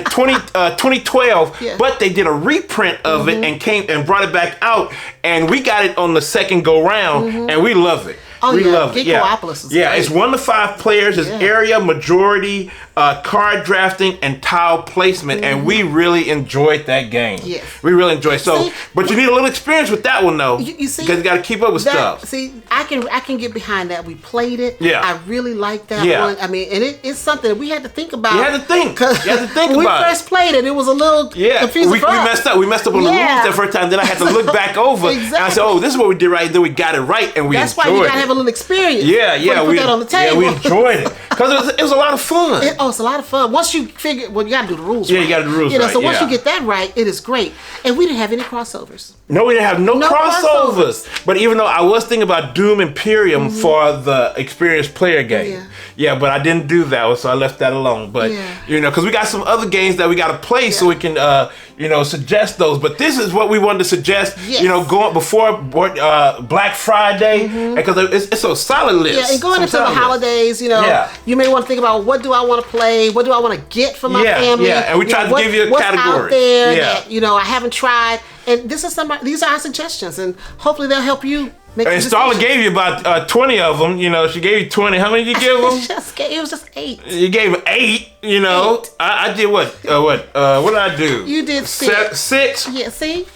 2012, but they did a reprint of it and brought it back out, and we got it on the second go round, and we love it. Oh, we love it. Geekopolis is great. It's 1 to 5 players. It's area, majority, card drafting, and tile placement, and we really enjoyed that game. Yes. We really enjoyed it. But you need a little experience with that one, though. You see? Because you got to keep up with stuff. See, I can get behind that. We played it. Yeah. I really like that one. I mean, and it's something that we had to think about. You had to think. When we first played it, it was a little confusing we messed up. We messed up on the rules that first time. Then I had to look back over. And I said, oh, this is what we did right. Then we got it right, and we enjoyed it. That's why you got to have a little experience. Put that on the table. Yeah, we enjoyed it. Because it was a lot of fun. It's a lot of fun. Once you figure, you got to do the rules right. Yeah, you got to do the rules right. So once you get that right, it is great. And we didn't have any crossovers. No, we didn't have no crossovers. But even though I was thinking about Doom Imperium for the experienced player game. Yeah, but I didn't do that, so I left that alone. But, because we got some other games that we got to play so we can, suggest those. But this is what we wanted to suggest, going before Black Friday, because it's a solid list. Yeah, and going into the holidays, you may want to think about what do I want to play, what do I want to get for my family. Yeah, and we tried to give you a what's category. Out there that, I haven't tried. And these are our suggestions, and hopefully they'll help you make And Starla gave you about 20 of them. She gave you 20. How many did you give them? It was just 8. You gave 8. 8. I did what? What did I do? You did 6. 6. Yeah. See.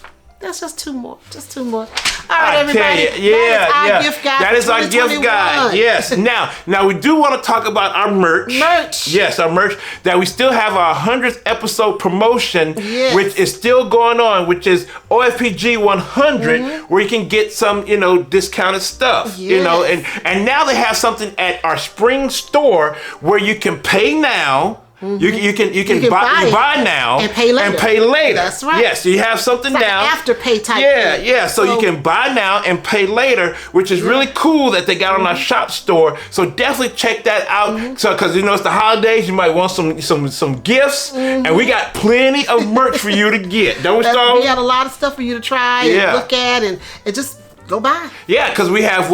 That's just 2 more. All right, everybody. That is our gift guide. Yes. Now we do want to talk about our merch. Yes, our merch. That we still have our 100th episode promotion, which is still going on, which is OFPG 100, where you can get some, discounted stuff. And now they have something at our spring store where you can pay now. You can buy now and pay later. That's right. Yes, you have something it's like now. An afterpay type. Yeah. So you can buy now and pay later, which is really cool that they got on our shop store. So definitely check that out. So because it's the holidays, you might want some gifts, and we got plenty of merch for you to get. Don't we, Starla? We got a lot of stuff for you to try and look at, and just Go buy. Yeah, because we have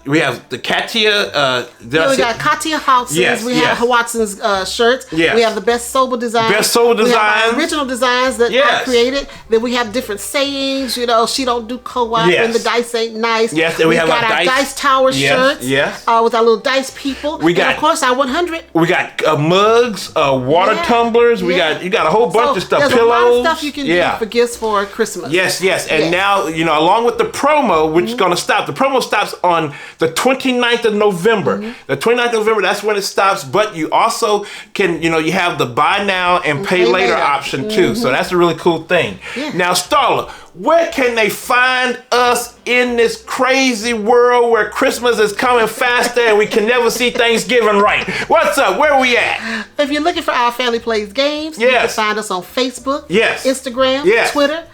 we have the Katia. We got Katia Hotson's. Yes, we have Watson's shirts. Yes. We have the Best Sober designs. Best Sober We have designs. our original designs that I created. Then we have different sayings. You know, she don't do co-op and the dice ain't nice. Yes, and we have got our dice tower shirts. Yes. With our little dice people. We got, and of course, our 100. We got mugs, water tumblers. You got a whole bunch of stuff. There's Pillows. a lot of stuff you can do for gifts for Christmas. Yes. And now, along with the promo, which is going to stop. The promo stops on the 29th of November. The 29th of November, that's when it stops. But you also can, you have the buy now and pay later option too. So that's a really cool thing. Yeah. Now, Starla, where can they find us in this crazy world where Christmas is coming faster and we can never see Thanksgiving right? What's up? Where are we at? If you're looking for Our Family Plays Games, you can find us on Facebook, Instagram, Twitter,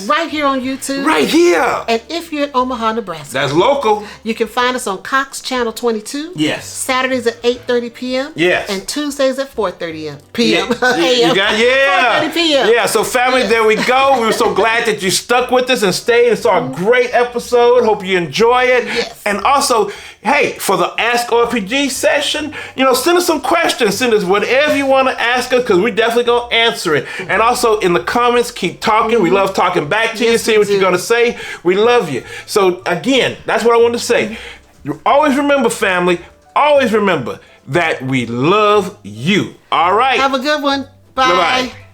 right here on YouTube. Right here. And if you're in Omaha, Nebraska, that's local. You can find us on Cox Channel 22. Yes. Saturdays at 8:30 p.m. Yes. And Tuesdays at 4:30 p.m. You got 4:30 p.m. Yeah. So family, there we go. We were so glad that you stuck with us and stayed and saw a great episode. Hope you enjoy it. Yes. And also, hey, for the Ask OFPG session, send us some questions. Send us whatever you want to ask us, because we definitely going to answer it. And also in the comments, keep talking. We love talking back to you, see what you're going to say. We love you. So again, that's what I wanted to say. You always remember, family, always remember that we love you. All right. Have a good one. Bye. Bye-bye.